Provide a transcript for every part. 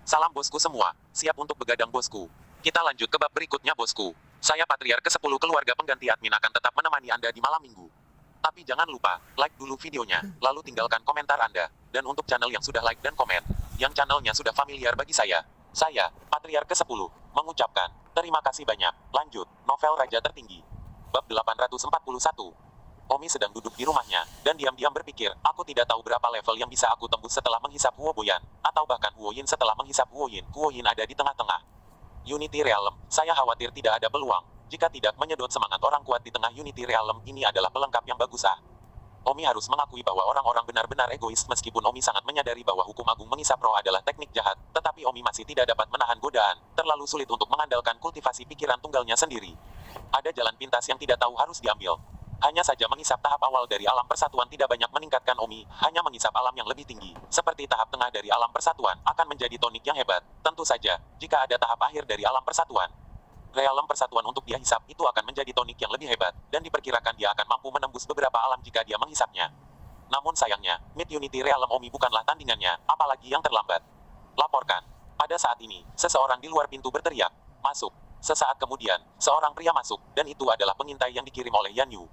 Salam bosku semua, siap untuk begadang bosku. Kita lanjut ke bab berikutnya bosku. Saya Patriark ke-10 keluarga pengganti admin akan tetap menemani Anda di malam minggu. Tapi jangan lupa, like dulu videonya, lalu tinggalkan komentar Anda. Dan untuk channel yang sudah like dan komen, yang channelnya sudah familiar bagi saya, Patriark ke-10, mengucapkan, terima kasih banyak. Lanjut, novel Raja Tertinggi. Bab 841. Omi sedang duduk di rumahnya, dan diam-diam berpikir, aku tidak tahu berapa level yang bisa aku tembus setelah menghisap Huo Boyan, atau bahkan Huo Yin setelah menghisap Huo Yin. Huo Yin ada di tengah-tengah Unity Realm. Saya khawatir tidak ada peluang. Jika tidak menyedot semangat orang kuat di tengah Unity Realm, ini adalah pelengkap yang bagus Omi harus mengakui bahwa orang-orang benar-benar egois meskipun Omi sangat menyadari bahwa hukum agung mengisap roh adalah teknik jahat, tetapi Omi masih tidak dapat menahan godaan, terlalu sulit untuk mengandalkan kultivasi pikiran tunggalnya sendiri. Ada jalan pintas yang tidak tahu harus diambil. Hanya saja mengisap tahap awal dari alam persatuan tidak banyak meningkatkan Omi, hanya mengisap alam yang lebih tinggi, seperti tahap tengah dari alam persatuan, akan menjadi tonik yang hebat. Tentu saja, jika ada tahap akhir dari alam persatuan, realem persatuan untuk dia hisap itu akan menjadi tonik yang lebih hebat, dan diperkirakan dia akan mampu menembus beberapa alam jika dia menghisapnya. Namun sayangnya, Mid Unity Realm Omi bukanlah tandingannya, apalagi yang terlambat. Laporkan. Pada saat ini, seseorang di luar pintu berteriak, masuk. Sesaat kemudian, seorang pria masuk, dan itu adalah pengintai yang dikirim oleh Yan Yu.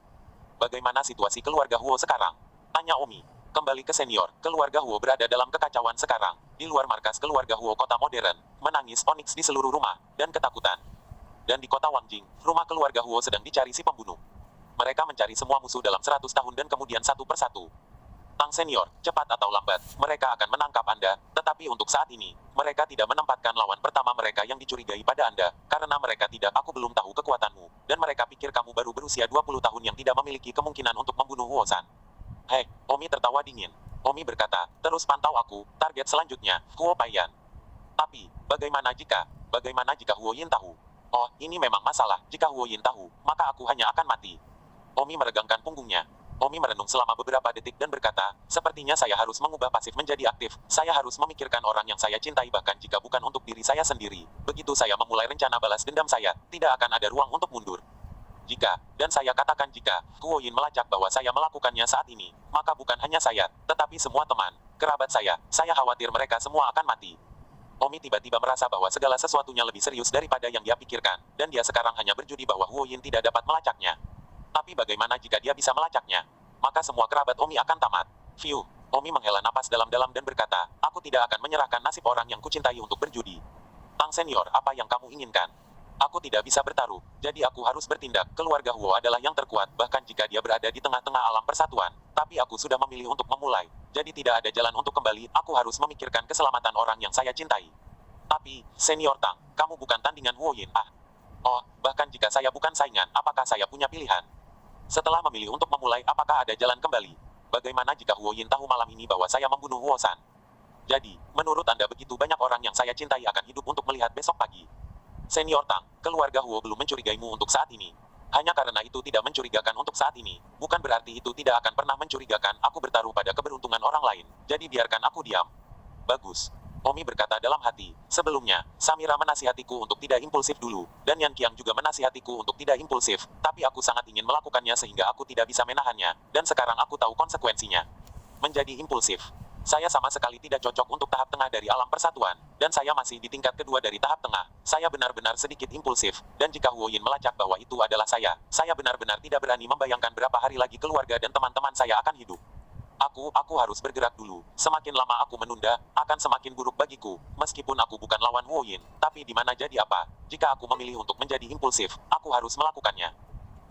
Bagaimana situasi keluarga Huo sekarang? Tanya Omi. Kembali ke senior, keluarga Huo berada dalam kekacauan sekarang. Di luar markas keluarga Huo kota modern, menangis onyx di seluruh rumah, dan ketakutan. Dan di kota Wangjing, rumah keluarga Huo sedang dicari si pembunuh. Mereka mencari semua musuh dalam 100 tahun dan kemudian satu persatu. Tang senior, cepat atau lambat, mereka akan menangkap Anda, tetapi untuk saat ini, mereka tidak menempatkan lawan pertama mereka yang dicurigai pada Anda, karena mereka tidak, aku belum tahu kekuatanmu, dan mereka pikir kamu baru berusia 20 tahun yang tidak memiliki kemungkinan untuk membunuh Huo-san. Hei, Omi tertawa dingin. Omi berkata, terus pantau aku, target selanjutnya, Huo Paiyan. Tapi, bagaimana jika Huo Yin tahu? Oh, ini memang masalah, jika Huo Yin tahu, maka aku hanya akan mati. Omi meregangkan punggungnya. Omi merenung selama beberapa detik dan berkata, sepertinya saya harus mengubah pasif menjadi aktif, saya harus memikirkan orang yang saya cintai bahkan jika bukan untuk diri saya sendiri. Begitu saya memulai rencana balas dendam saya, tidak akan ada ruang untuk mundur. Dan saya katakan jika, Huo Yin melacak bahwa saya melakukannya saat ini, maka bukan hanya saya, tetapi semua teman, kerabat saya khawatir mereka semua akan mati. Omi tiba-tiba merasa bahwa segala sesuatunya lebih serius daripada yang dia pikirkan, dan dia sekarang hanya berjudi bahwa Huo Yin tidak dapat melacaknya. Tapi bagaimana jika dia bisa melacaknya? Maka semua kerabat Omi akan tamat. Fiu, Omi menghela napas dalam-dalam dan berkata, aku tidak akan menyerahkan nasib orang yang kucintai untuk berjudi. Tang senior, apa yang kamu inginkan? Aku tidak bisa bertaruh, jadi aku harus bertindak. Keluarga Huo adalah yang terkuat, bahkan jika dia berada di tengah-tengah alam persatuan. Tapi aku sudah memilih untuk memulai, jadi tidak ada jalan untuk kembali, aku harus memikirkan keselamatan orang yang saya cintai. Tapi, senior Tang, kamu bukan tandingan Huo Yin, Oh, bahkan jika saya bukan saingan, apakah saya punya pilihan? Setelah memilih untuk memulai, apakah ada jalan kembali? Bagaimana jika Huo Yin tahu malam ini bahwa saya membunuh Huo-san? Jadi, menurut Anda begitu banyak orang yang saya cintai akan hidup untuk melihat besok pagi. Senior Tang, keluarga Huo belum mencurigaimu untuk saat ini. Hanya karena itu tidak mencurigakan untuk saat ini, bukan berarti itu tidak akan pernah mencurigakan. Aku bertaruh pada keberuntungan orang lain, jadi biarkan aku diam. Bagus. Omi berkata dalam hati, sebelumnya, Samira menasihatiku untuk tidak impulsif dulu, dan Yan Qiang juga menasihatiku untuk tidak impulsif, tapi aku sangat ingin melakukannya sehingga aku tidak bisa menahannya, dan sekarang aku tahu konsekuensinya. Menjadi impulsif. Saya sama sekali tidak cocok untuk tahap tengah dari alam persatuan, dan saya masih di tingkat kedua dari tahap tengah. Saya benar-benar sedikit impulsif, dan jika Huo Yin melacak bahwa itu adalah saya benar-benar tidak berani membayangkan berapa hari lagi keluarga dan teman-teman saya akan hidup. Aku harus bergerak dulu. Semakin lama aku menunda, akan semakin buruk bagiku. Meskipun aku bukan lawan Huo Yin, tapi di mana jadi apa? Jika aku memilih untuk menjadi impulsif, aku harus melakukannya.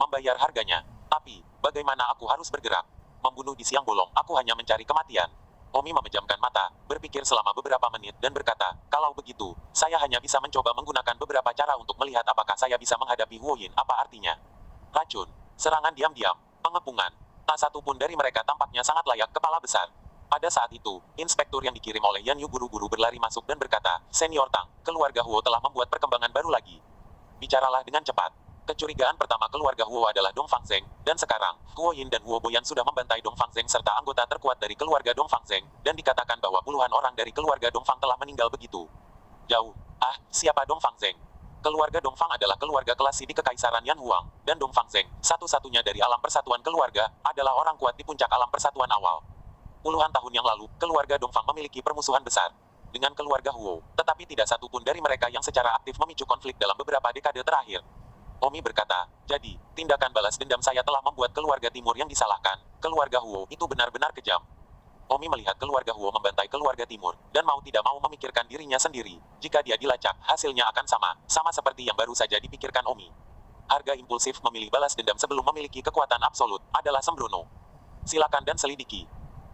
Membayar harganya. Tapi, bagaimana aku harus bergerak? Membunuh di siang bolong, aku hanya mencari kematian. Omi memejamkan mata, berpikir selama beberapa menit dan berkata, kalau begitu, saya hanya bisa mencoba menggunakan beberapa cara untuk melihat apakah saya bisa menghadapi Huo Yin. Apa artinya? Racun, serangan diam-diam, pengepungan. Tak satu pun dari mereka tampaknya sangat layak kepala besar. Pada saat itu, inspektur yang dikirim oleh Yan Yu buru-buru berlari masuk dan berkata, Senior Tang, keluarga Huo telah membuat perkembangan baru lagi. Bicaralah dengan cepat. Kecurigaan pertama keluarga Huo adalah Dong Fangzheng, dan sekarang, Huo Yin dan Huo Boyan sudah membantai Dong Fangzheng serta anggota terkuat dari keluarga Dong Fangzheng, dan dikatakan bahwa puluhan orang dari keluarga Dong Fang telah meninggal begitu jauh. Siapa Dong Fangzheng? Keluarga Dong Fang adalah keluarga kelasi di Kekaisaran Yan Huang, dan Dong Fangzheng, satu-satunya dari alam persatuan keluarga, adalah orang kuat di puncak alam persatuan awal. Puluhan tahun yang lalu, keluarga Dong Fang memiliki permusuhan besar. dengan keluarga Huo, tetapi tidak satu pun dari mereka yang secara aktif memicu konflik dalam beberapa dekade terakhir. Omi berkata, jadi, tindakan balas dendam saya telah membuat keluarga timur yang disalahkan. Keluarga Huo itu benar-benar kejam. Omi melihat keluarga Huo membantai keluarga timur, dan mau tidak mau memikirkan dirinya sendiri. Jika dia dilacak, hasilnya akan sama seperti yang baru saja dipikirkan Omi. Harga impulsif memilih balas dendam sebelum memiliki kekuatan absolut adalah sembrono. Silakan dan selidiki.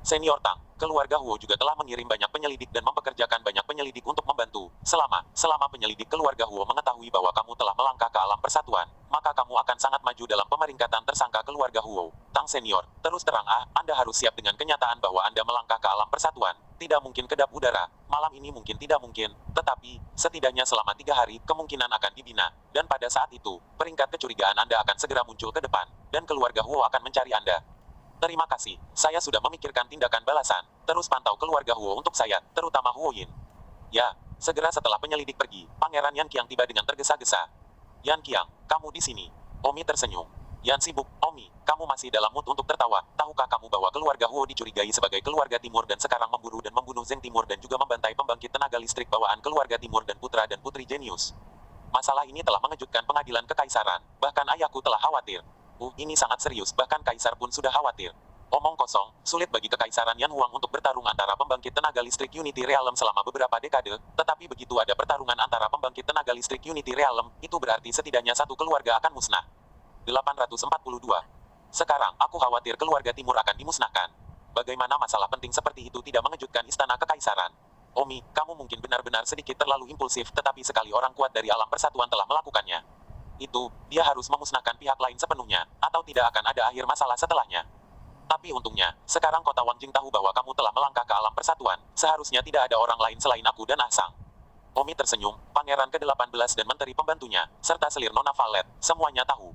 Senior Tang, keluarga Huo juga telah mengirim banyak penyelidik dan mempekerjakan banyak penyelidik untuk membantu. Selama penyelidik keluarga Huo mengetahui bahwa kamu telah melangkah ke alam persatuan, maka kamu akan sangat maju dalam pemeringkatan tersangka keluarga Huo. Tang Senior, terus terang Anda harus siap dengan kenyataan bahwa Anda melangkah ke alam persatuan. Tidak mungkin kedap udara. Malam ini mungkin tidak mungkin, tetapi, setidaknya selama 3 hari, kemungkinan akan dibina. Dan pada saat itu, peringkat kecurigaan Anda akan segera muncul ke depan, dan keluarga Huo akan mencari Anda. Terima kasih, saya sudah memikirkan tindakan balasan. Terus pantau keluarga Huo untuk saya, terutama Huo Yin. Ya, segera setelah penyelidik pergi, Pangeran Yan Qiang tiba dengan tergesa-gesa. Yan Qiang, kamu di sini. Omi tersenyum. Yan sibuk, Omi, kamu masih dalam mood untuk tertawa. Tahukah kamu bahwa keluarga Huo dicurigai sebagai keluarga timur dan sekarang memburu dan membunuh Zheng Timur dan juga membantai pembangkit tenaga listrik bawaan keluarga timur dan putra dan putri jenius. Masalah ini telah mengejutkan pengadilan kekaisaran, bahkan ayahku telah khawatir. Ini sangat serius, bahkan kaisar pun sudah khawatir. Omong kosong, sulit bagi kekaisaran Yan Huang untuk bertarung antara pembangkit tenaga listrik Unity Realm selama beberapa dekade, tetapi begitu ada pertarungan antara pembangkit tenaga listrik Unity Realm, itu berarti setidaknya satu keluarga akan musnah. 842. Sekarang, aku khawatir keluarga timur akan dimusnahkan. Bagaimana masalah penting seperti itu tidak mengejutkan istana kekaisaran? Omi, kamu mungkin benar-benar sedikit terlalu impulsif, tetapi sekali orang kuat dari alam persatuan telah melakukannya. Dia harus memusnahkan pihak lain sepenuhnya, atau tidak akan ada akhir masalah setelahnya. Tapi untungnya, sekarang kota Wangjing tahu bahwa kamu telah melangkah ke alam persatuan, seharusnya tidak ada orang lain selain aku dan Asang. Omi tersenyum, Pangeran ke-18 dan menteri pembantunya, serta selir Nona Valet, semuanya tahu.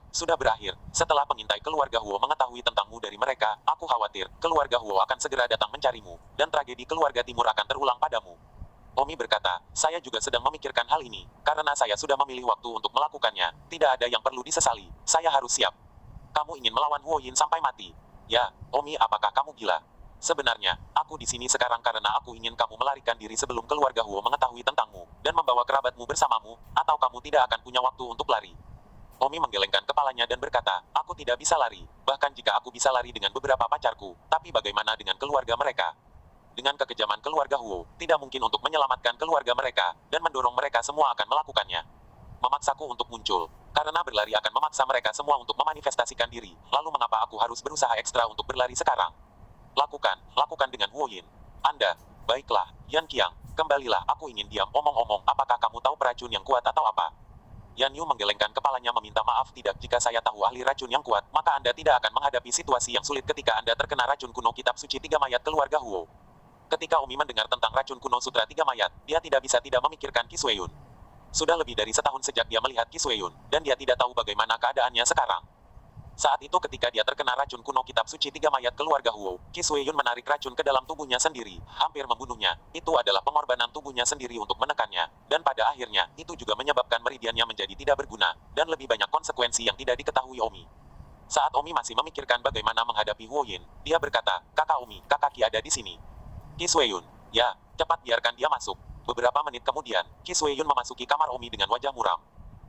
Sudah berakhir. Setelah pengintai keluarga Huo mengetahui tentangmu dari mereka, aku khawatir, keluarga Huo akan segera datang mencarimu, dan tragedi keluarga timur akan terulang padamu. Omi berkata, saya juga sedang memikirkan hal ini, karena saya sudah memilih waktu untuk melakukannya, tidak ada yang perlu disesali, saya harus siap. Kamu ingin melawan Huo Yin sampai mati? Ya, Omi, apakah kamu gila? Sebenarnya, aku di sini sekarang karena aku ingin kamu melarikan diri sebelum keluarga Huo mengetahui tentangmu, dan membawa kerabatmu bersamamu, atau kamu tidak akan punya waktu untuk lari. Omi menggelengkan kepalanya dan berkata, aku tidak bisa lari, bahkan jika aku bisa lari dengan beberapa pacarku, tapi bagaimana dengan keluarga mereka? Dengan kekejaman keluarga Huo, tidak mungkin untuk menyelamatkan keluarga mereka, dan mendorong mereka semua akan melakukannya. Memaksaku untuk muncul, karena berlari akan memaksa mereka semua untuk memanifestasikan diri, lalu mengapa aku harus berusaha ekstra untuk berlari sekarang? Lakukan dengan Huo Yin. Anda, baiklah, Yan Qiang, kembalilah, aku ingin diam. Omong-omong, apakah kamu tahu peracun yang kuat atau apa? Yan Yu menggelengkan kepalanya meminta maaf. Tidak, jika saya tahu ahli racun yang kuat, maka Anda tidak akan menghadapi situasi yang sulit ketika Anda terkena racun kuno kitab suci 3 mayat keluarga Huo. Ketika Omi mendengar tentang racun kuno Sutra 3 Mayat, dia tidak bisa tidak memikirkan Qi Xueyun. Sudah lebih dari setahun sejak dia melihat Qi Xueyun, dan dia tidak tahu bagaimana keadaannya sekarang. Saat itu ketika dia terkena racun kuno kitab suci 3 Mayat keluarga Huo, Qi Xueyun menarik racun ke dalam tubuhnya sendiri, hampir membunuhnya. Itu adalah pengorbanan tubuhnya sendiri untuk menekannya, dan pada akhirnya, itu juga menyebabkan meridiannya menjadi tidak berguna, dan lebih banyak konsekuensi yang tidak diketahui Omi. Saat Omi masih memikirkan bagaimana menghadapi Huo Yin, dia berkata, kakak Omi, kakak Qi ada di sini. Qi Xueyun, ya, cepat biarkan dia masuk. Beberapa menit kemudian, Qi Xueyun memasuki kamar Omi dengan wajah muram.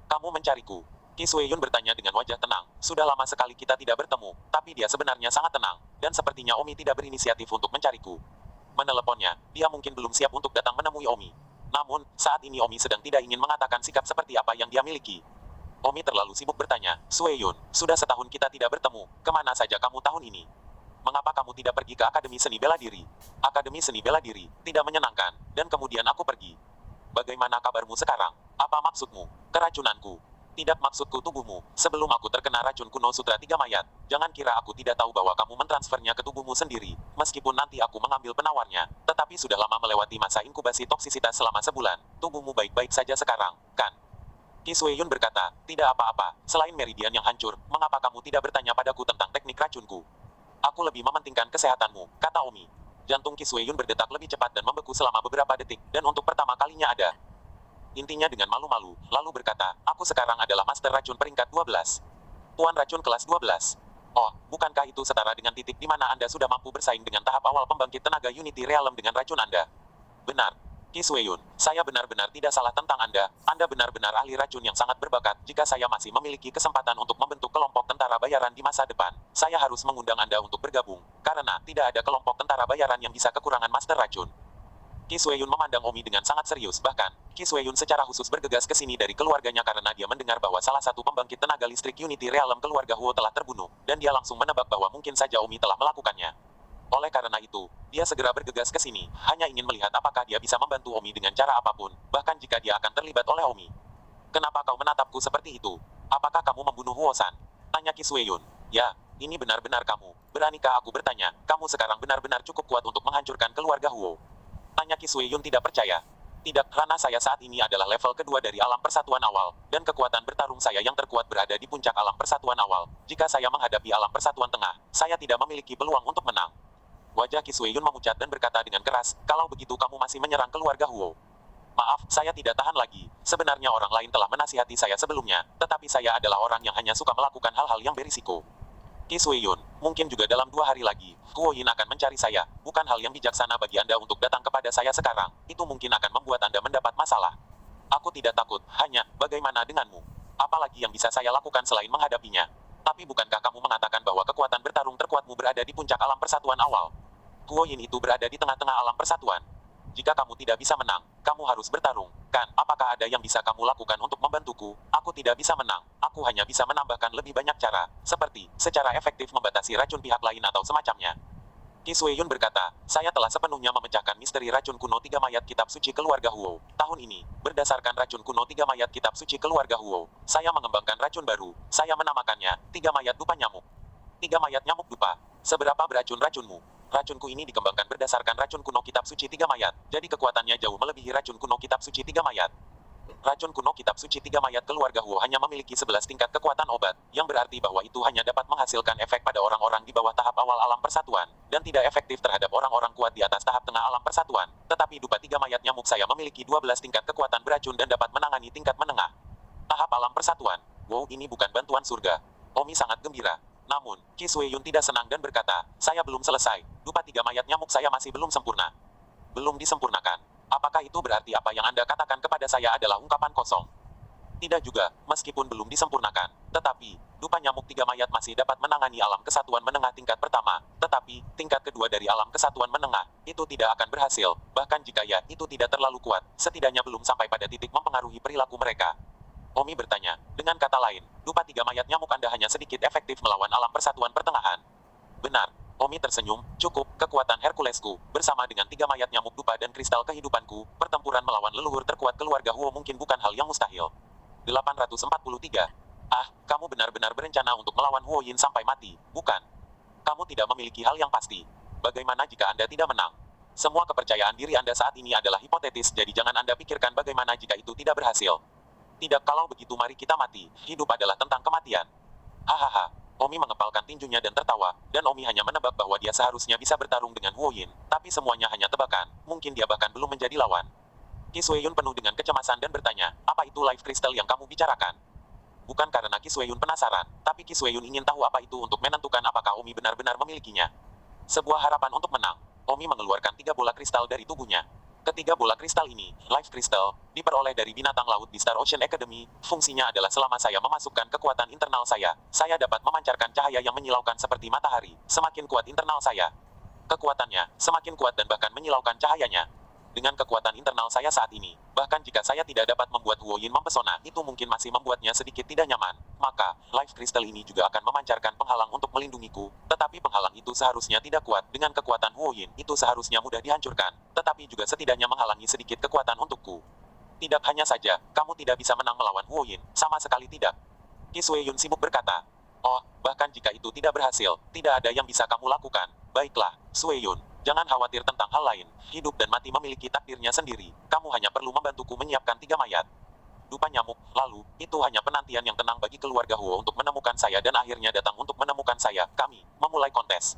Kamu mencariku? Qi Xueyun bertanya dengan wajah tenang. Sudah lama sekali kita tidak bertemu, tapi dia sebenarnya sangat tenang, dan sepertinya Omi tidak berinisiatif untuk mencariku. Meneleponnya, dia mungkin belum siap untuk datang menemui Omi. Namun, saat ini Omi sedang tidak ingin mengatakan sikap seperti apa yang dia miliki. Omi terlalu sibuk bertanya, Xueyun, sudah setahun kita tidak bertemu, kemana saja kamu tahun ini? Mengapa kamu tidak pergi ke Akademi Seni Bela Diri? Akademi Seni Bela Diri, tidak menyenangkan, dan kemudian aku pergi. Bagaimana kabarmu sekarang? Apa maksudmu? Keracunanku. Tidak, maksudku tubuhmu. Sebelum aku terkena racun kuno Sutra 3 Mayat, jangan kira aku tidak tahu bahwa kamu mentransfernya ke tubuhmu sendiri, meskipun nanti aku mengambil penawarnya, tetapi sudah lama melewati masa inkubasi toksisitas selama sebulan, tubuhmu baik-baik saja sekarang, kan? Qi Xueyun berkata, tidak apa-apa, selain meridian yang hancur, mengapa kamu tidak bertanya padaku tentang teknik racunku? Aku lebih mementingkan kesehatanmu, kata Omi. Jantung Qi Xueyun berdetak lebih cepat dan membeku selama beberapa detik, dan untuk pertama kalinya ada. Intinya dengan malu-malu, lalu berkata, aku sekarang adalah Master Racun peringkat 12. Tuan Racun kelas 12. Oh, bukankah itu setara dengan titik di mana Anda sudah mampu bersaing dengan tahap awal pembangkit tenaga Unity Realm dengan racun Anda? Benar. Ki Sueyun, saya benar-benar tidak salah tentang Anda. Anda benar-benar ahli racun yang sangat berbakat. Jika saya masih memiliki kesempatan untuk membentuk kelompok tentara bayaran di masa depan, saya harus mengundang Anda untuk bergabung. Karena tidak ada kelompok tentara bayaran yang bisa kekurangan master racun. Ki Sueyun memandang Omi dengan sangat serius. Bahkan, Ki Sueyun secara khusus bergegas ke sini dari keluarganya karena dia mendengar bahwa salah satu pembangkit tenaga listrik Unity Realm keluarga Huo telah terbunuh, dan dia langsung menebak bahwa mungkin saja Omi telah melakukannya. Oleh karena itu, dia segera bergegas ke sini, hanya ingin melihat apakah dia bisa membantu Omi dengan cara apapun, bahkan jika dia akan terlibat oleh Omi. Kenapa kau menatapku seperti itu? Apakah kamu membunuh Huo-san? Tanya Ki Sueyun. Ya, ini benar-benar kamu. Beranikah aku bertanya, kamu sekarang benar-benar cukup kuat untuk menghancurkan keluarga Huo? Tanya Ki Sueyun tidak percaya. Tidak, karena saya saat ini adalah level kedua dari alam persatuan awal, dan kekuatan bertarung saya yang terkuat berada di puncak alam persatuan awal. Jika saya menghadapi alam persatuan tengah, saya tidak memiliki peluang untuk menang. Wajah Ki Sueyun memucat dan berkata dengan keras, kalau begitu kamu masih menyerang keluarga Huo. Maaf, saya tidak tahan lagi. Sebenarnya orang lain telah menasihati saya sebelumnya, tetapi saya adalah orang yang hanya suka melakukan hal-hal yang berisiko. Ki Sueyun, mungkin juga dalam 2 hari lagi, Huo Yin akan mencari saya. Bukan hal yang bijaksana bagi Anda untuk datang kepada saya sekarang. Itu mungkin akan membuat Anda mendapat masalah. Aku tidak takut, hanya, bagaimana denganmu? Apalagi yang bisa saya lakukan selain menghadapinya? Tapi bukankah kamu mengatakan bahwa kekuatan bertarung terkuatmu berada di puncak alam persatuan awal? Huo Yin itu berada di tengah-tengah alam persatuan. Jika kamu tidak bisa menang, kamu harus bertarung, kan? Apakah ada yang bisa kamu lakukan untuk membantuku? Aku tidak bisa menang. Aku hanya bisa menambahkan lebih banyak cara, seperti secara efektif membatasi racun pihak lain atau semacamnya. Ki Sueyun berkata, saya telah sepenuhnya memecahkan misteri racun kuno 3 mayat kitab suci keluarga Huo. Tahun ini, berdasarkan racun kuno 3 mayat kitab suci keluarga Huo, saya mengembangkan racun baru. Saya menamakannya 3 mayat dupa nyamuk. 3 mayat nyamuk dupa. Seberapa beracun racunmu? Racunku ini dikembangkan berdasarkan racun kuno kitab suci 3 mayat, jadi kekuatannya jauh melebihi racun kuno kitab suci 3 mayat. Racun kuno kitab suci 3 mayat keluarga Huo hanya memiliki 11 tingkat kekuatan obat, yang berarti bahwa itu hanya dapat menghasilkan efek pada orang-orang di bawah tahap awal alam persatuan, dan tidak efektif terhadap orang-orang kuat di atas tahap tengah alam persatuan. Tetapi dupa 3 mayat nyamuk saya memiliki 12 tingkat kekuatan beracun dan dapat menangani tingkat menengah. Tahap alam persatuan. Wow, ini bukan bantuan surga. Omi sangat gembira. Namun, Ki Sueyun tidak senang dan berkata, saya belum selesai. Dupa 3 mayat nyamuk saya masih belum sempurna. Belum disempurnakan. Apakah itu berarti apa yang Anda katakan kepada saya adalah ungkapan kosong? Tidak juga, meskipun belum disempurnakan. Tetapi, dupa nyamuk 3 mayat masih dapat menangani alam kesatuan menengah tingkat pertama. Tetapi, tingkat kedua dari alam kesatuan menengah, itu tidak akan berhasil. Bahkan jika ya, itu tidak terlalu kuat. Setidaknya belum sampai pada titik mempengaruhi perilaku mereka. Omi bertanya, dengan kata lain, dupa 3 mayat nyamuk Anda hanya sedikit efektif melawan alam persatuan pertengahan. Benar. Omi tersenyum, cukup, kekuatan Herculesku, bersama dengan 3 mayat nyamuk dupa dan kristal kehidupanku, pertempuran melawan leluhur terkuat keluarga Huo mungkin bukan hal yang mustahil. 843. Ah, kamu benar-benar berencana untuk melawan Huo Yin sampai mati, bukan? Kamu tidak memiliki hal yang pasti. Bagaimana jika Anda tidak menang? Semua kepercayaan diri Anda saat ini adalah hipotetis, jadi jangan Anda pikirkan bagaimana jika itu tidak berhasil. Tidak, kalau begitu mari kita mati. Hidup adalah tentang kematian. Hahaha. Omi mengepalkan tinjunya dan tertawa, dan Omi hanya menebak bahwa dia seharusnya bisa bertarung dengan Huo Yin, tapi semuanya hanya tebakan, mungkin dia bahkan belum menjadi lawan. Ki Sueyun penuh dengan kecemasan dan bertanya, apa itu life crystal yang kamu bicarakan? Bukan karena Ki Sueyun penasaran, tapi Ki Sueyun ingin tahu apa itu untuk menentukan apakah Omi benar-benar memilikinya. Sebuah harapan untuk menang. Omi mengeluarkan 3 bola kristal dari tubuhnya. Ketiga bola kristal ini, Life Crystal, diperoleh dari binatang laut di Star Ocean Academy. Fungsinya adalah selama saya memasukkan kekuatan internal saya dapat memancarkan cahaya yang menyilaukan seperti matahari. Semakin kuat internal saya, kekuatannya semakin kuat dan bahkan menyilaukan cahayanya. Dengan kekuatan internal saya saat ini, bahkan jika saya tidak dapat membuat Huo Yin mempesona, itu mungkin masih membuatnya sedikit tidak nyaman. Maka, Life Crystal ini juga akan memancarkan penghalang untuk melindungiku. Tetapi penghalang itu seharusnya tidak kuat. Dengan kekuatan Huo Yin, itu seharusnya mudah dihancurkan. Tetapi juga setidaknya menghalangi sedikit kekuatan untukku. Tidak hanya saja, kamu tidak bisa menang melawan Huo Yin. Sama sekali tidak. Ki Sueyun sibuk berkata. Oh, bahkan jika itu tidak berhasil, tidak ada yang bisa kamu lakukan. Baiklah, Sueyun. Jangan khawatir tentang hal lain. Hidup dan mati memiliki takdirnya sendiri. Kamu hanya perlu membantuku menyiapkan 3 mayat. Dupa nyamuk, lalu, itu hanya penantian yang tenang bagi keluarga Huo untuk menemukan saya dan akhirnya datang untuk menemukan saya. Kami memulai kontes.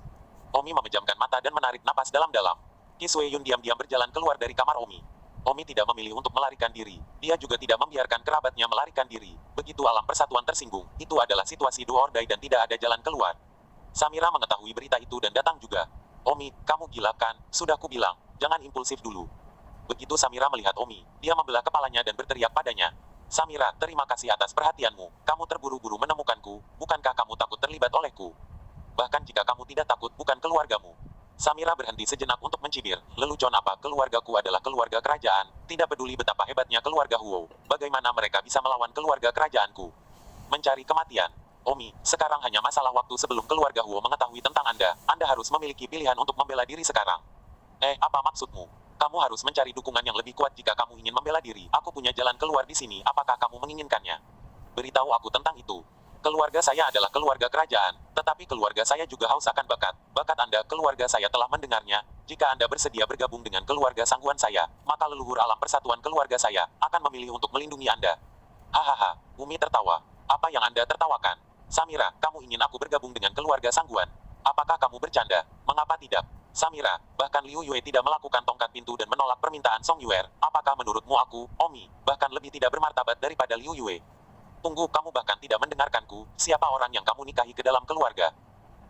Omi memejamkan mata dan menarik napas dalam-dalam. Ki Sueyun diam-diam berjalan keluar dari kamar Omi. Omi tidak memilih untuk melarikan diri. Dia juga tidak membiarkan kerabatnya melarikan diri. Begitu alam persatuan tersinggung, itu adalah situasi do or die dan tidak ada jalan keluar. Samira mengetahui berita itu dan datang juga. Omi, kamu gila kan? Sudah ku bilang, jangan impulsif dulu. Begitu Samira melihat Omi, dia membelah kepalanya dan berteriak padanya. Samira, terima kasih atas perhatianmu. Kamu terburu-buru menemukanku, bukankah kamu takut terlibat olehku? Bahkan jika kamu tidak takut, bukan keluargamu. Samira berhenti sejenak untuk mencibir. Lelucon apa, keluargaku adalah keluarga kerajaan. Tidak peduli betapa hebatnya keluarga Huo. Bagaimana mereka bisa melawan keluarga kerajaanku? Mencari kematian. Omi, sekarang hanya masalah waktu sebelum keluarga Huo mengetahui tentang Anda. Anda harus memiliki pilihan untuk membela diri sekarang. Apa maksudmu? Kamu harus mencari dukungan yang lebih kuat jika kamu ingin membela diri. Aku punya jalan keluar di sini, apakah kamu menginginkannya? Beritahu aku tentang itu. Keluarga saya adalah keluarga kerajaan, tetapi keluarga saya juga haus akan bakat. Bakat Anda, keluarga saya telah mendengarnya. Jika Anda bersedia bergabung dengan keluarga sangguan saya, maka leluhur alam persatuan keluarga saya akan memilih untuk melindungi Anda. Hahaha, Umi tertawa. Apa yang Anda tertawakan? Samira, kamu ingin aku bergabung dengan keluarga sangguan? Apakah kamu bercanda? Mengapa tidak? Samira, bahkan Liu Yue tidak melakukan tongkat pintu dan menolak permintaan Song Yuer. Apakah menurutmu aku, Omi, bahkan lebih tidak bermartabat daripada Liu Yue? Tunggu, kamu bahkan tidak mendengarkanku. Siapa orang yang kamu nikahi ke dalam keluarga?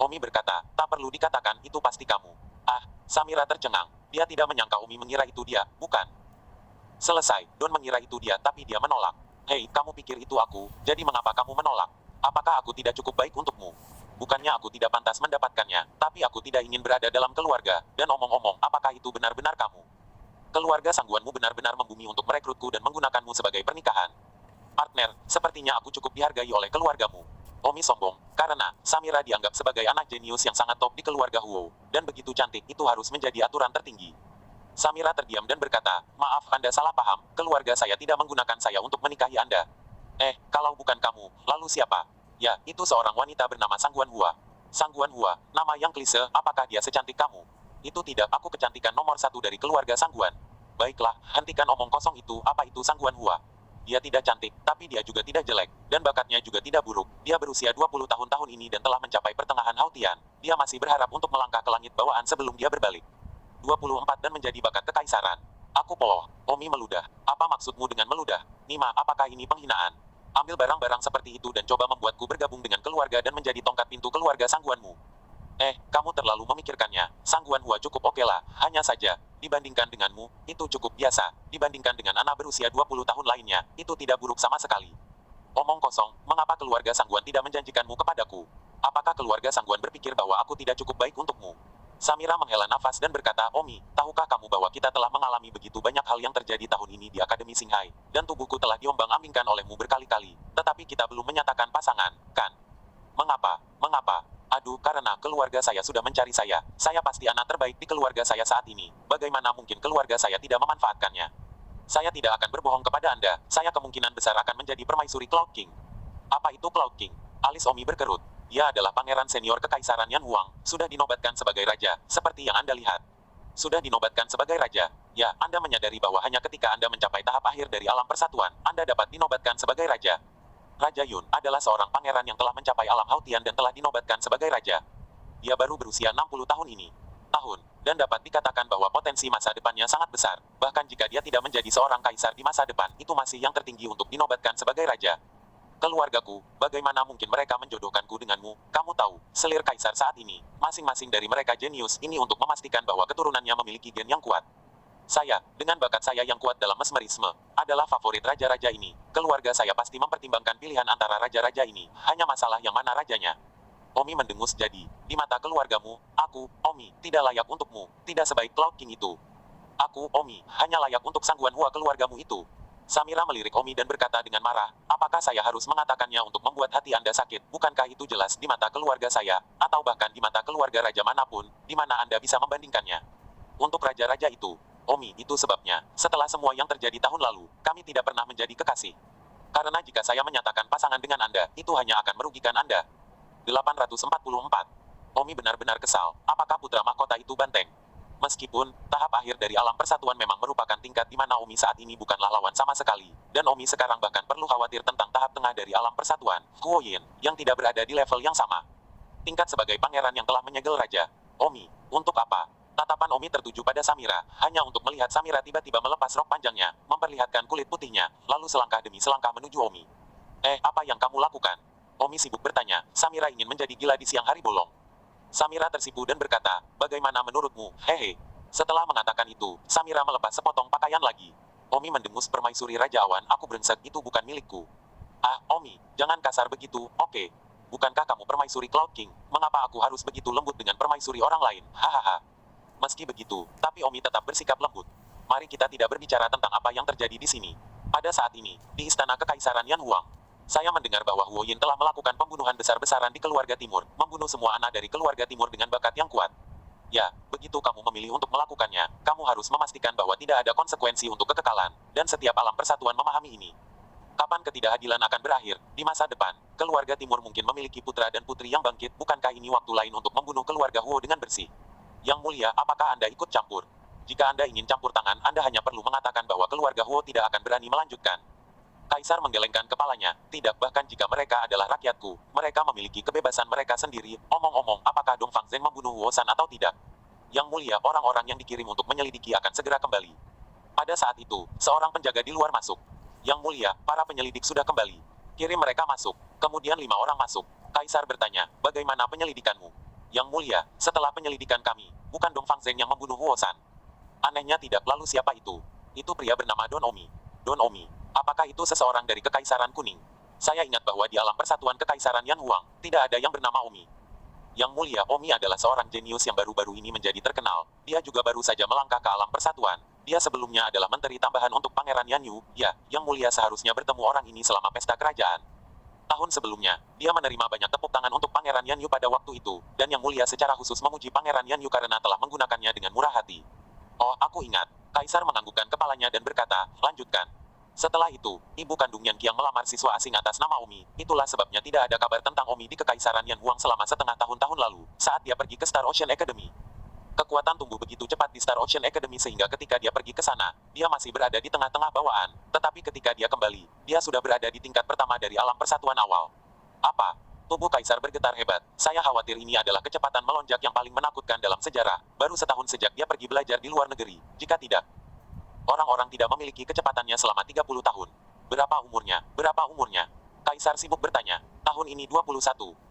Omi berkata, tak perlu dikatakan, itu pasti kamu. Ah, Samira tercengang. Dia tidak menyangka Omi mengira itu dia, bukan. Selesai, Don mengira itu dia, tapi dia menolak. Hei, kamu pikir itu aku, jadi mengapa kamu menolak? Apakah aku tidak cukup baik untukmu? Bukannya aku tidak pantas mendapatkannya, tapi aku tidak ingin berada dalam keluarga. Dan omong-omong, apakah itu benar-benar kamu? Keluarga sangguanmu benar-benar membumi untuk merekrutku dan menggunakanmu sebagai pernikahan. Partner, sepertinya aku cukup dihargai oleh keluargamu. Omi sombong, karena Samira dianggap sebagai anak jenius yang sangat top di keluarga Huo, dan begitu cantik itu harus menjadi aturan tertinggi. Samira terdiam dan berkata, maaf Anda salah paham, keluarga saya tidak menggunakan saya untuk menikahi Anda. Kalau bukan kamu, lalu siapa? Ya, itu seorang wanita bernama Sangguan Hua. Sangguan Hua, nama yang klise, apakah dia secantik kamu? Itu tidak, aku kecantikan nomor satu dari keluarga Sangguan. Baiklah, hentikan omong kosong itu, apa itu Sangguan Hua? Dia tidak cantik, tapi dia juga tidak jelek, dan bakatnya juga tidak buruk. Dia berusia 20 tahun ini dan telah mencapai pertengahan Hautian. Dia masih berharap untuk melangkah ke langit bawaan sebelum dia berbalik. 24 dan menjadi bakat kekaisaran. Aku polos. Omi meludah. Apa maksudmu dengan meludah? Nima, apakah ini penghinaan? Ambil barang-barang seperti itu dan coba membuatku bergabung dengan keluarga dan menjadi tongkat pintu keluarga sangguanmu. Kamu terlalu memikirkannya. Sangguan Hua cukup oke lah, hanya saja, dibandingkan denganmu, itu cukup biasa. Dibandingkan dengan anak berusia 20 tahun lainnya, itu tidak buruk sama sekali. Omong kosong, mengapa keluarga Sangguan tidak menjanjikanmu kepadaku? Apakah keluarga Sangguan berpikir bahwa aku tidak cukup baik untukmu? Samira menghela nafas dan berkata, Omi, tahukah kamu bahwa kita telah mengalami begitu banyak hal yang terjadi tahun ini di Akademi Singhai, dan tubuhku telah diombang-ambingkan olehmu berkali-kali, tetapi kita belum menyatakan pasangan, kan? Mengapa? Mengapa? Aduh, karena keluarga saya sudah mencari saya. Saya pasti anak terbaik di keluarga saya saat ini. Bagaimana mungkin keluarga saya tidak memanfaatkannya? Saya tidak akan berbohong kepada Anda. Saya kemungkinan besar akan menjadi permaisuri Cloud King. Apa itu Cloud King? Alis Omi berkerut. Dia adalah pangeran senior kekaisaran Yan Huang. Sudah dinobatkan sebagai raja, seperti yang Anda lihat. Sudah dinobatkan sebagai raja. Ya, Anda menyadari bahwa hanya ketika Anda mencapai tahap akhir dari alam persatuan, Anda dapat dinobatkan sebagai raja. Raja Yun adalah seorang pangeran yang telah mencapai alam Hautian dan telah dinobatkan sebagai raja. Dia baru berusia 60 tahun ini. Dan dapat dikatakan bahwa potensi masa depannya sangat besar. Bahkan jika dia tidak menjadi seorang kaisar di masa depan, itu masih yang tertinggi untuk dinobatkan sebagai raja. Keluargaku, bagaimana mungkin mereka menjodohkanku denganmu? Kamu tahu, selir kaisar saat ini, masing-masing dari mereka jenius ini untuk memastikan bahwa keturunannya memiliki gen yang kuat. Saya, dengan bakat saya yang kuat dalam mesmerisme, adalah favorit raja-raja ini. Keluarga saya pasti mempertimbangkan pilihan antara raja-raja ini. Hanya masalah yang mana rajanya. Omi mendengus jadi. Di mata keluargamu, aku, Omi, tidak layak untukmu. Tidak sebaik Cloud King itu. Aku, Omi, hanya layak untuk Sangguan Hua keluargamu itu. Samira melirik Omi dan berkata dengan marah, apakah saya harus mengatakannya untuk membuat hati Anda sakit? Bukankah itu jelas di mata keluarga saya, atau bahkan di mata keluarga raja manapun, di mana Anda bisa membandingkannya? Untuk raja-raja itu, Omi, itu sebabnya, setelah semua yang terjadi tahun lalu, kami tidak pernah menjadi kekasih. Karena jika saya menyatakan pasangan dengan Anda, itu hanya akan merugikan Anda. 844. Omi benar-benar kesal. Apakah putra mahkota itu banteng? Meskipun, tahap akhir dari alam persatuan memang merupakan tingkat di mana Omi saat ini bukanlah lawan sama sekali. Dan Omi sekarang bahkan perlu khawatir tentang tahap tengah dari alam persatuan, Huo Yin, yang tidak berada di level yang sama. Tingkat sebagai pangeran yang telah menyegel raja. Omi, untuk apa? Tatapan Omi tertuju pada Samira, hanya untuk melihat Samira tiba-tiba melepas rok panjangnya, memperlihatkan kulit putihnya, lalu selangkah demi selangkah menuju Omi. Apa yang kamu lakukan? Omi sibuk bertanya, Samira ingin menjadi gila di siang hari bolong. Samira tersipu dan berkata, bagaimana menurutmu, hehe? Setelah mengatakan itu, Samira melepas sepotong pakaian lagi. Omi mendengus permaisuri Raja Awan, aku brengsek, itu bukan milikku. Ah, Omi, jangan kasar begitu, oke. Bukankah kamu permaisuri Cloud King? Mengapa aku harus begitu lembut dengan permaisuri orang lain? Hahaha. Meski begitu, tapi Omi tetap bersikap lembut. Mari kita tidak berbicara tentang apa yang terjadi di sini. Pada saat ini, di Istana Kekaisaran Yan Huang, saya mendengar bahwa Huo Yin telah melakukan pembunuhan besar-besaran di keluarga timur, membunuh semua anak dari keluarga timur dengan bakat yang kuat. Ya, begitu kamu memilih untuk melakukannya, kamu harus memastikan bahwa tidak ada konsekuensi untuk kekekalan, dan setiap alam persatuan memahami ini. Kapan ketidakadilan akan berakhir? Di masa depan, keluarga timur mungkin memiliki putra dan putri yang bangkit, bukankah ini waktu lain untuk membunuh keluarga Huo dengan bersih? Yang mulia, apakah Anda ikut campur? Jika Anda ingin campur tangan, Anda hanya perlu mengatakan bahwa keluarga Huo tidak akan berani melanjutkan. Kaisar menggelengkan kepalanya, tidak, bahkan jika mereka adalah rakyatku, mereka memiliki kebebasan mereka sendiri. Omong-omong, apakah Dong Fangzhen membunuh Huo San atau tidak? Yang mulia, orang-orang yang dikirim untuk menyelidiki akan segera kembali. Pada saat itu, seorang penjaga di luar masuk. Yang mulia, para penyelidik sudah kembali. Kirim mereka masuk. Kemudian 5 orang masuk. Kaisar bertanya, bagaimana penyelidikanmu? Yang mulia, setelah penyelidikan kami, bukan Dong Fangzhen yang membunuh Huo San. Anehnya tidak, lalu siapa itu? Itu pria bernama Don Omi. Don Omi, apakah itu seseorang dari Kekaisaran Kuning? Saya ingat bahwa di alam persatuan Kekaisaran Yan Huang, tidak ada yang bernama Omi. Yang mulia, Omi adalah seorang jenius yang baru-baru ini menjadi terkenal. Dia juga baru saja melangkah ke alam persatuan. Dia sebelumnya adalah menteri tambahan untuk Pangeran Yan Yu. Ya, Yang mulia seharusnya bertemu orang ini selama pesta kerajaan. Tahun sebelumnya, dia menerima banyak tepuk tangan untuk Pangeran Yan Yu pada waktu itu, dan Yang mulia secara khusus memuji Pangeran Yan Yu karena telah menggunakannya dengan murah hati. Oh, aku ingat. Kaisar menganggukkan kepalanya dan berkata, lanjutkan. Setelah itu, ibu kandung Yan Qiang melamar siswa asing atas nama Omi. Itulah sebabnya tidak ada kabar tentang Omi di Kekaisaran Yan Huang selama setengah tahun lalu, saat dia pergi ke Star Ocean Academy. Kekuatan tumbuh begitu cepat di Star Ocean Academy sehingga ketika dia pergi ke sana, dia masih berada di tengah-tengah bawaan. Tetapi ketika dia kembali, dia sudah berada di tingkat pertama dari alam persatuan awal. Apa? Tubuh Kaisar bergetar hebat. Saya khawatir ini adalah kecepatan melonjak yang paling menakutkan dalam sejarah. Baru setahun sejak dia pergi belajar di luar negeri. Jika tidak, orang-orang tidak memiliki kecepatannya selama 30 tahun. Berapa umurnya? Berapa umurnya? Kaisar sibuk bertanya. Tahun ini 21.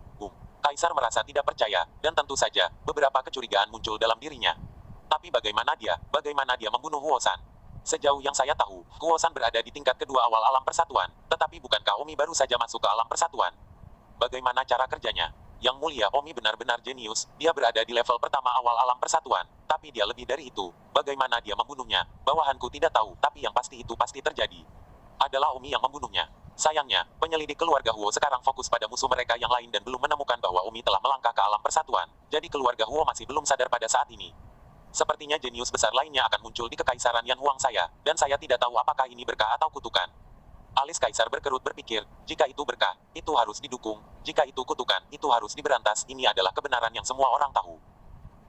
Kaisar merasa tidak percaya, dan tentu saja, beberapa kecurigaan muncul dalam dirinya. Tapi bagaimana dia? Bagaimana dia membunuh Huo San? Sejauh yang saya tahu, Huo San berada di tingkat kedua awal alam persatuan. Tetapi bukankah Omi baru saja masuk ke alam persatuan? Bagaimana cara kerjanya? Yang mulia, Omi benar-benar jenius. Dia berada di level pertama awal alam persatuan. Tapi dia lebih dari itu. Bagaimana dia membunuhnya? Bawahanku tidak tahu, tapi yang pasti itu pasti terjadi. Adalah Omi yang membunuhnya. Sayangnya, penyelidik keluarga Huo sekarang fokus pada musuh mereka yang lain dan belum menemukan bahwa Omi telah melangkah ke alam persatuan. Jadi keluarga Huo masih belum sadar pada saat ini. Sepertinya jenius besar lainnya akan muncul di Kekaisaran Yan Huang saya, dan saya tidak tahu apakah ini berkah atau kutukan. Alis Kaisar berkerut berpikir, jika itu berkah, itu harus didukung. Jika itu kutukan, itu harus diberantas. Ini adalah kebenaran yang semua orang tahu.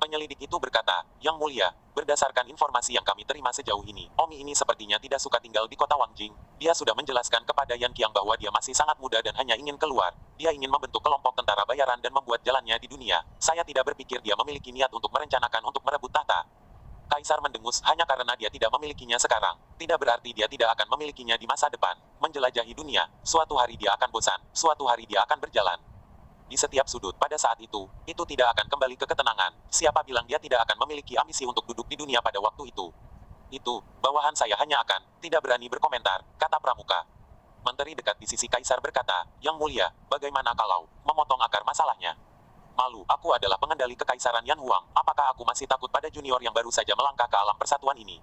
Penyelidik itu berkata, Yang mulia, berdasarkan informasi yang kami terima sejauh ini, Omi ini sepertinya tidak suka tinggal di kota Wangjing. Dia sudah menjelaskan kepada Yan Qiang bahwa dia masih sangat muda dan hanya ingin keluar. Dia ingin membentuk kelompok tentara bayaran dan membuat jalannya di dunia. Saya tidak berpikir dia memiliki niat untuk merencanakan untuk merebut tahta. Kaisar mendengus hanya karena dia tidak memilikinya sekarang. Tidak berarti dia tidak akan memilikinya di masa depan. Menjelajahi dunia, suatu hari dia akan bosan, suatu hari dia akan berjalan di setiap sudut. Pada saat itu tidak akan kembali ke ketenangan. Siapa bilang dia tidak akan memiliki ambisi untuk duduk di dunia pada waktu itu? Bawahan saya hanya akan tidak berani berkomentar, kata Pramuka. Menteri dekat di sisi Kaisar berkata, Yang mulia, bagaimana kalau memotong akar masalahnya? Malu, aku adalah pengendali Kekaisaran Yan Huang. Apakah aku masih takut pada junior yang baru saja melangkah ke alam persatuan ini?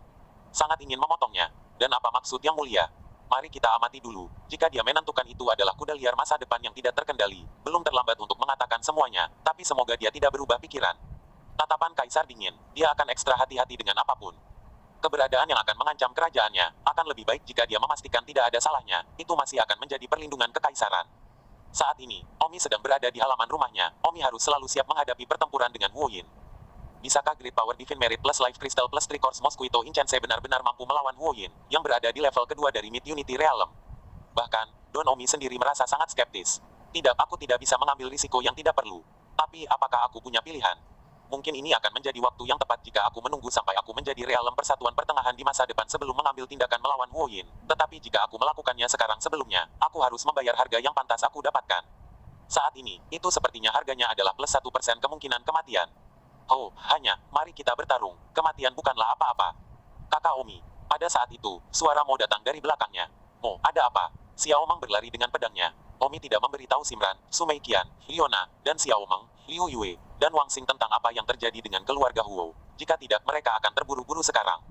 Sangat ingin memotongnya. Dan apa maksud Yang mulia? Mari kita amati dulu. Jika dia menentukan itu adalah kuda liar masa depan yang tidak terkendali, belum terlambat untuk mengatakan semuanya, tapi semoga dia tidak berubah pikiran. Tatapan Kaisar dingin, dia akan ekstra hati-hati dengan apapun. Keberadaan yang akan mengancam kerajaannya, akan lebih baik jika dia memastikan tidak ada salahnya, itu masih akan menjadi perlindungan kekaisaran. Saat ini, Omi sedang berada di halaman rumahnya, Omi harus selalu siap menghadapi pertempuran dengan Huo Yin. Bisakah Great Power Divine Merit plus Life Crystal plus Tricorns Mosquito Incense benar-benar mampu melawan Huo Yin, yang berada di level kedua dari Mid Unity Realm? Bahkan, Don Omi sendiri merasa sangat skeptis. Tidak, aku tidak bisa mengambil risiko yang tidak perlu. Tapi, apakah aku punya pilihan? Mungkin ini akan menjadi waktu yang tepat jika aku menunggu sampai aku menjadi Realm Persatuan Pertengahan di masa depan sebelum mengambil tindakan melawan Huo Yin. Tetapi jika aku melakukannya sekarang sebelumnya, aku harus membayar harga yang pantas aku dapatkan. Saat ini, itu sepertinya harganya adalah plus 1% kemungkinan kematian. Oh, hanya, mari kita bertarung. Kematian bukanlah apa-apa. Kakak Omi. Pada saat itu, suara Mo datang dari belakangnya. Mo, ada apa? Xiao Meng berlari dengan pedangnya. Omi tidak memberitahu Simran, Sumei Qian, Liona, dan Xiao Meng, Liu Yue, dan Wang Xing tentang apa yang terjadi dengan keluarga Huo. Jika tidak, mereka akan terburu-buru sekarang.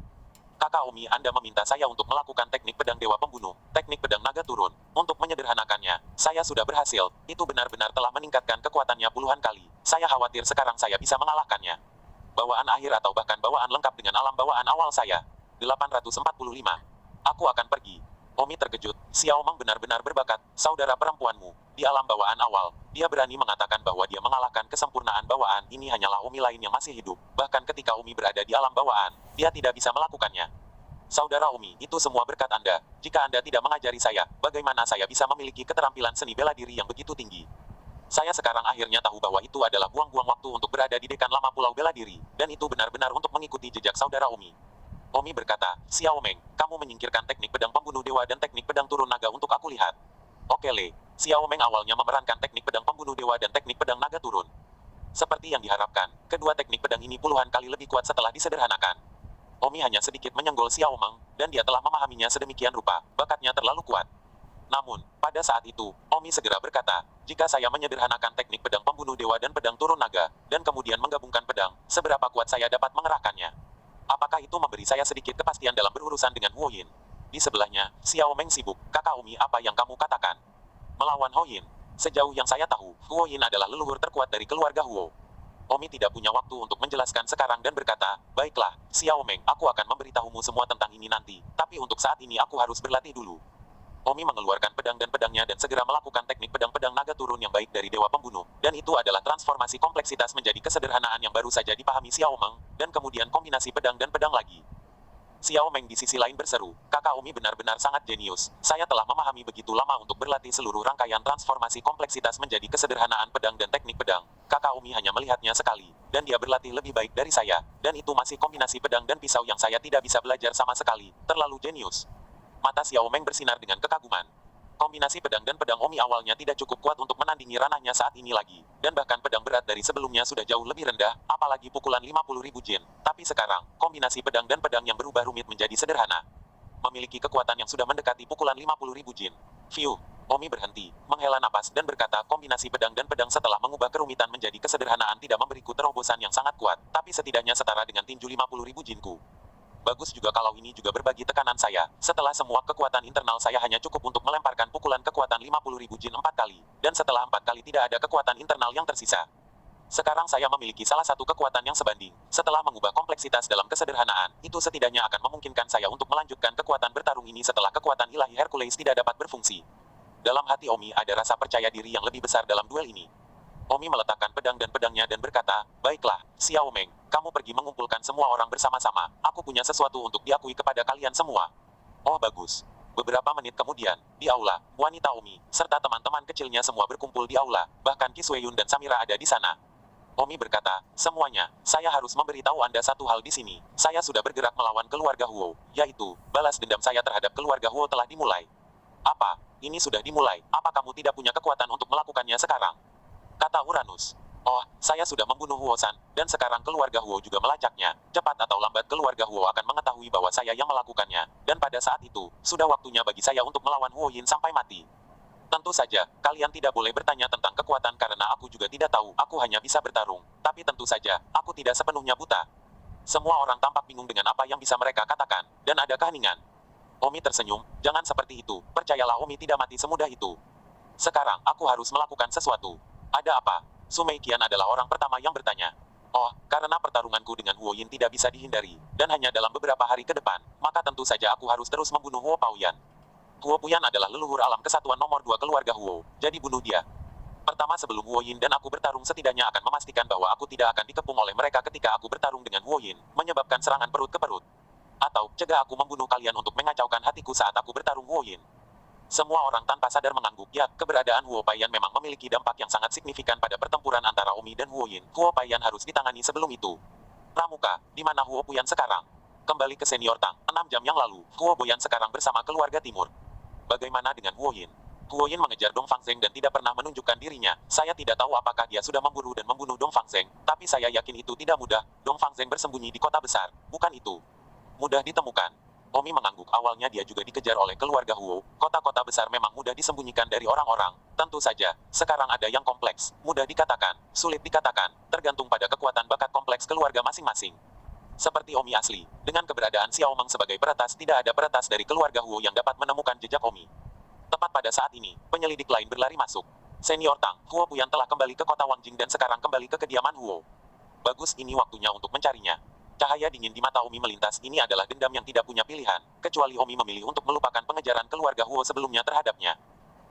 Kakak Omi, Anda meminta saya untuk melakukan teknik pedang dewa pembunuh, teknik pedang naga turun. Untuk menyederhanakannya, saya sudah berhasil. Itu benar-benar telah meningkatkan kekuatannya puluhan kali. Saya khawatir sekarang saya bisa mengalahkannya. Bawaan akhir atau bahkan bawaan lengkap dengan alam bawaan awal saya. 845. Aku akan pergi. Omi terkejut. Xiao Meng benar-benar berbakat, saudara perempuanmu. Di alam bawaan awal, dia berani mengatakan bahwa dia mengalahkan kesempurnaan bawaan. Ini hanyalah Omi lain yang masih hidup. Bahkan ketika Omi berada di alam bawaan, dia tidak bisa melakukannya. Saudara Omi, itu semua berkat Anda. Jika Anda tidak mengajari saya, bagaimana saya bisa memiliki keterampilan seni bela diri yang begitu tinggi? Saya sekarang akhirnya tahu bahwa itu adalah buang-buang waktu untuk berada di dekan lama pulau bela diri, dan itu benar-benar untuk mengikuti jejak saudara Omi. Omi berkata, Xiao Meng, kamu menyingkirkan teknik pedang pembunuh dewa dan teknik pedang turun naga untuk aku lihat. Oke Le, Xiao Meng awalnya memerankan teknik pedang pembunuh dewa dan teknik pedang naga turun. Seperti yang diharapkan, kedua teknik pedang ini puluhan kali lebih kuat setelah disederhanakan. Omi hanya sedikit menyenggol Xiao Meng, dan dia telah memahaminya sedemikian rupa, bakatnya terlalu kuat. Namun, pada saat itu, Omi segera berkata, jika saya menyederhanakan teknik pedang pembunuh dewa dan pedang turun naga, dan kemudian menggabungkan pedang, seberapa kuat saya dapat mengerahkannya? Apakah itu memberi saya sedikit kepastian dalam berurusan dengan Huo Yin? Di sebelahnya, Xiao Meng sibuk. Kakak Omi, apa yang kamu katakan? Melawan Huo Yin. Sejauh yang saya tahu, Huo Yin adalah leluhur terkuat dari keluarga Huo. Omi tidak punya waktu untuk menjelaskan sekarang dan berkata, baiklah, Xiao Meng, aku akan memberitahumu semua tentang ini nanti, tapi untuk saat ini aku harus berlatih dulu. Omi mengeluarkan pedang dan pedangnya dan segera melakukan teknik pedang-pedang naga turun yang baik dari dewa pembunuh, dan itu adalah transformasi kompleksitas menjadi kesederhanaan yang baru saja dipahami Xiao Meng, dan kemudian kombinasi pedang dan pedang lagi. Xiao Meng di sisi lain berseru, kakak Omi benar-benar sangat jenius, saya telah memahami begitu lama untuk berlatih seluruh rangkaian transformasi kompleksitas menjadi kesederhanaan pedang dan teknik pedang. Kakak Omi hanya melihatnya sekali, dan dia berlatih lebih baik dari saya, dan itu masih kombinasi pedang dan pisau yang saya tidak bisa belajar sama sekali, terlalu jenius. Mata Xiao Meng bersinar dengan kekaguman. Kombinasi pedang dan pedang Omi awalnya tidak cukup kuat untuk menandingi ranahnya saat ini lagi, dan bahkan pedang berat dari sebelumnya sudah jauh lebih rendah, apalagi pukulan 50.000 jin. Tapi sekarang, kombinasi pedang dan pedang yang berubah rumit menjadi sederhana. Memiliki kekuatan yang sudah mendekati pukulan 50.000 jin. Fiu, Omi berhenti, menghela napas dan berkata kombinasi pedang dan pedang setelah mengubah kerumitan menjadi kesederhanaan tidak memberiku terobosan yang sangat kuat, tapi setidaknya setara dengan tinju 50.000 jinku. Bagus juga kalau ini juga berbagi tekanan saya. Setelah semua kekuatan internal saya hanya cukup untuk melemparkan pukulan kekuatan 50.000 jin 4 kali. Dan setelah 4 kali tidak ada kekuatan internal yang tersisa. Sekarang saya memiliki salah satu kekuatan yang sebanding. Setelah mengubah kompleksitas dalam kesederhanaan, itu setidaknya akan memungkinkan saya untuk melanjutkan kekuatan bertarung ini setelah kekuatan ilahi Hercules tidak dapat berfungsi. Dalam hati Omi ada rasa percaya diri yang lebih besar dalam duel ini. Omi meletakkan pedang dan pedangnya dan berkata, baiklah, Xiao Meng, kamu pergi mengumpulkan semua orang bersama-sama, aku punya sesuatu untuk diakui kepada kalian semua. Oh bagus. Beberapa menit kemudian, di aula, wanita Omi, serta teman-teman kecilnya semua berkumpul di aula, bahkan Qi Sueyun dan Samira ada di sana. Omi berkata, semuanya, saya harus memberitahu Anda satu hal di sini, saya sudah bergerak melawan keluarga Huo, yaitu, balas dendam saya terhadap keluarga Huo telah dimulai. Apa? Ini sudah dimulai, apa kamu tidak punya kekuatan untuk melakukannya sekarang? Kata Uranus. Oh, saya sudah membunuh Huo San, dan sekarang keluarga Huo juga melacaknya. Cepat atau lambat keluarga Huo akan mengetahui bahwa saya yang melakukannya. Dan pada saat itu, sudah waktunya bagi saya untuk melawan Huo Yin sampai mati. Tentu saja, kalian tidak boleh bertanya tentang kekuatan karena aku juga tidak tahu, aku hanya bisa bertarung. Tapi tentu saja, aku tidak sepenuhnya buta. Semua orang tampak bingung dengan apa yang bisa mereka katakan, dan ada keheningan. Omi tersenyum, jangan seperti itu, percayalah Omi tidak mati semudah itu. Sekarang, aku harus melakukan sesuatu. Ada apa? Sumei Qian adalah orang pertama yang bertanya. Oh, karena pertarunganku dengan Huo Yin tidak bisa dihindari, dan hanya dalam beberapa hari ke depan, maka tentu saja aku harus terus membunuh Huo Paoyan. Huo Puyan adalah leluhur alam kesatuan nomor 2 keluarga Huo, jadi bunuh dia. Pertama sebelum Huo Yin dan aku bertarung setidaknya akan memastikan bahwa aku tidak akan dikepung oleh mereka ketika aku bertarung dengan Huo Yin, menyebabkan serangan perut ke perut. Atau, cegah aku membunuh kalian untuk mengacaukan hatiku saat aku bertarung Huo Yin. Semua orang tanpa sadar mengangguk. Ya, keberadaan Huo Payan memang memiliki dampak yang sangat signifikan pada pertempuran antara Omi dan Huo Yin. Huo Payan harus ditangani sebelum itu. Pramuka, di mana Huo Puyan sekarang? Kembali ke senior Tang, 6 jam yang lalu, Huo Boyan sekarang bersama keluarga timur. Bagaimana dengan Huo Yin? Huo Yin mengejar Dong Fangzeng dan tidak pernah menunjukkan dirinya. Saya tidak tahu apakah dia sudah memburu dan membunuh Dong Fangzeng, tapi saya yakin itu tidak mudah. Dong Fangzeng bersembunyi di kota besar, bukan itu mudah ditemukan. Omi mengangguk. Awalnya dia juga dikejar oleh keluarga Huo. Kota-kota besar memang mudah disembunyikan dari orang-orang. Tentu saja, sekarang ada yang kompleks. Mudah dikatakan, sulit dikatakan, tergantung pada kekuatan bakat kompleks keluarga masing-masing. Seperti Omi asli, dengan keberadaan Xiao Meng sebagai peretas, tidak ada peretas dari keluarga Huo yang dapat menemukan jejak Omi. Tepat pada saat ini, penyelidik lain berlari masuk. Senior Tang, Huo Puyan telah kembali ke kota Wangjing dan sekarang kembali ke kediaman Huo. Bagus, ini waktunya untuk mencarinya. Cahaya dingin di mata Omi melintas. Ini adalah dendam yang tidak punya pilihan, kecuali Omi memilih untuk melupakan pengejaran keluarga Huo sebelumnya terhadapnya.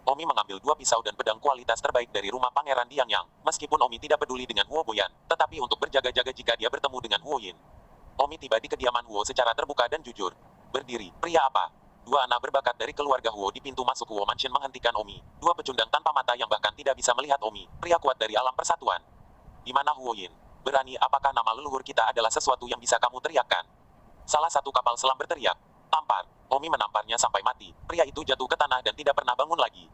Omi mengambil 2 pisau dan pedang kualitas terbaik dari rumah Pangeran Diangyang. Meskipun Omi tidak peduli dengan Huo Boyan, tetapi untuk berjaga-jaga jika dia bertemu dengan Huo Yin. Omi tiba di kediaman Huo secara terbuka dan jujur. Berdiri, pria apa? 2 anak berbakat dari keluarga Huo di pintu masuk Huo Mansion menghentikan Omi. 2 pecundang tanpa mata yang bahkan tidak bisa melihat Omi, pria kuat dari alam persatuan. Di mana Huo Yin? Berani, apakah nama leluhur kita adalah sesuatu yang bisa kamu teriakkan? Salah satu kapal selam berteriak. Tampar. Omi menamparnya sampai mati. Pria itu jatuh ke tanah dan tidak pernah bangun lagi.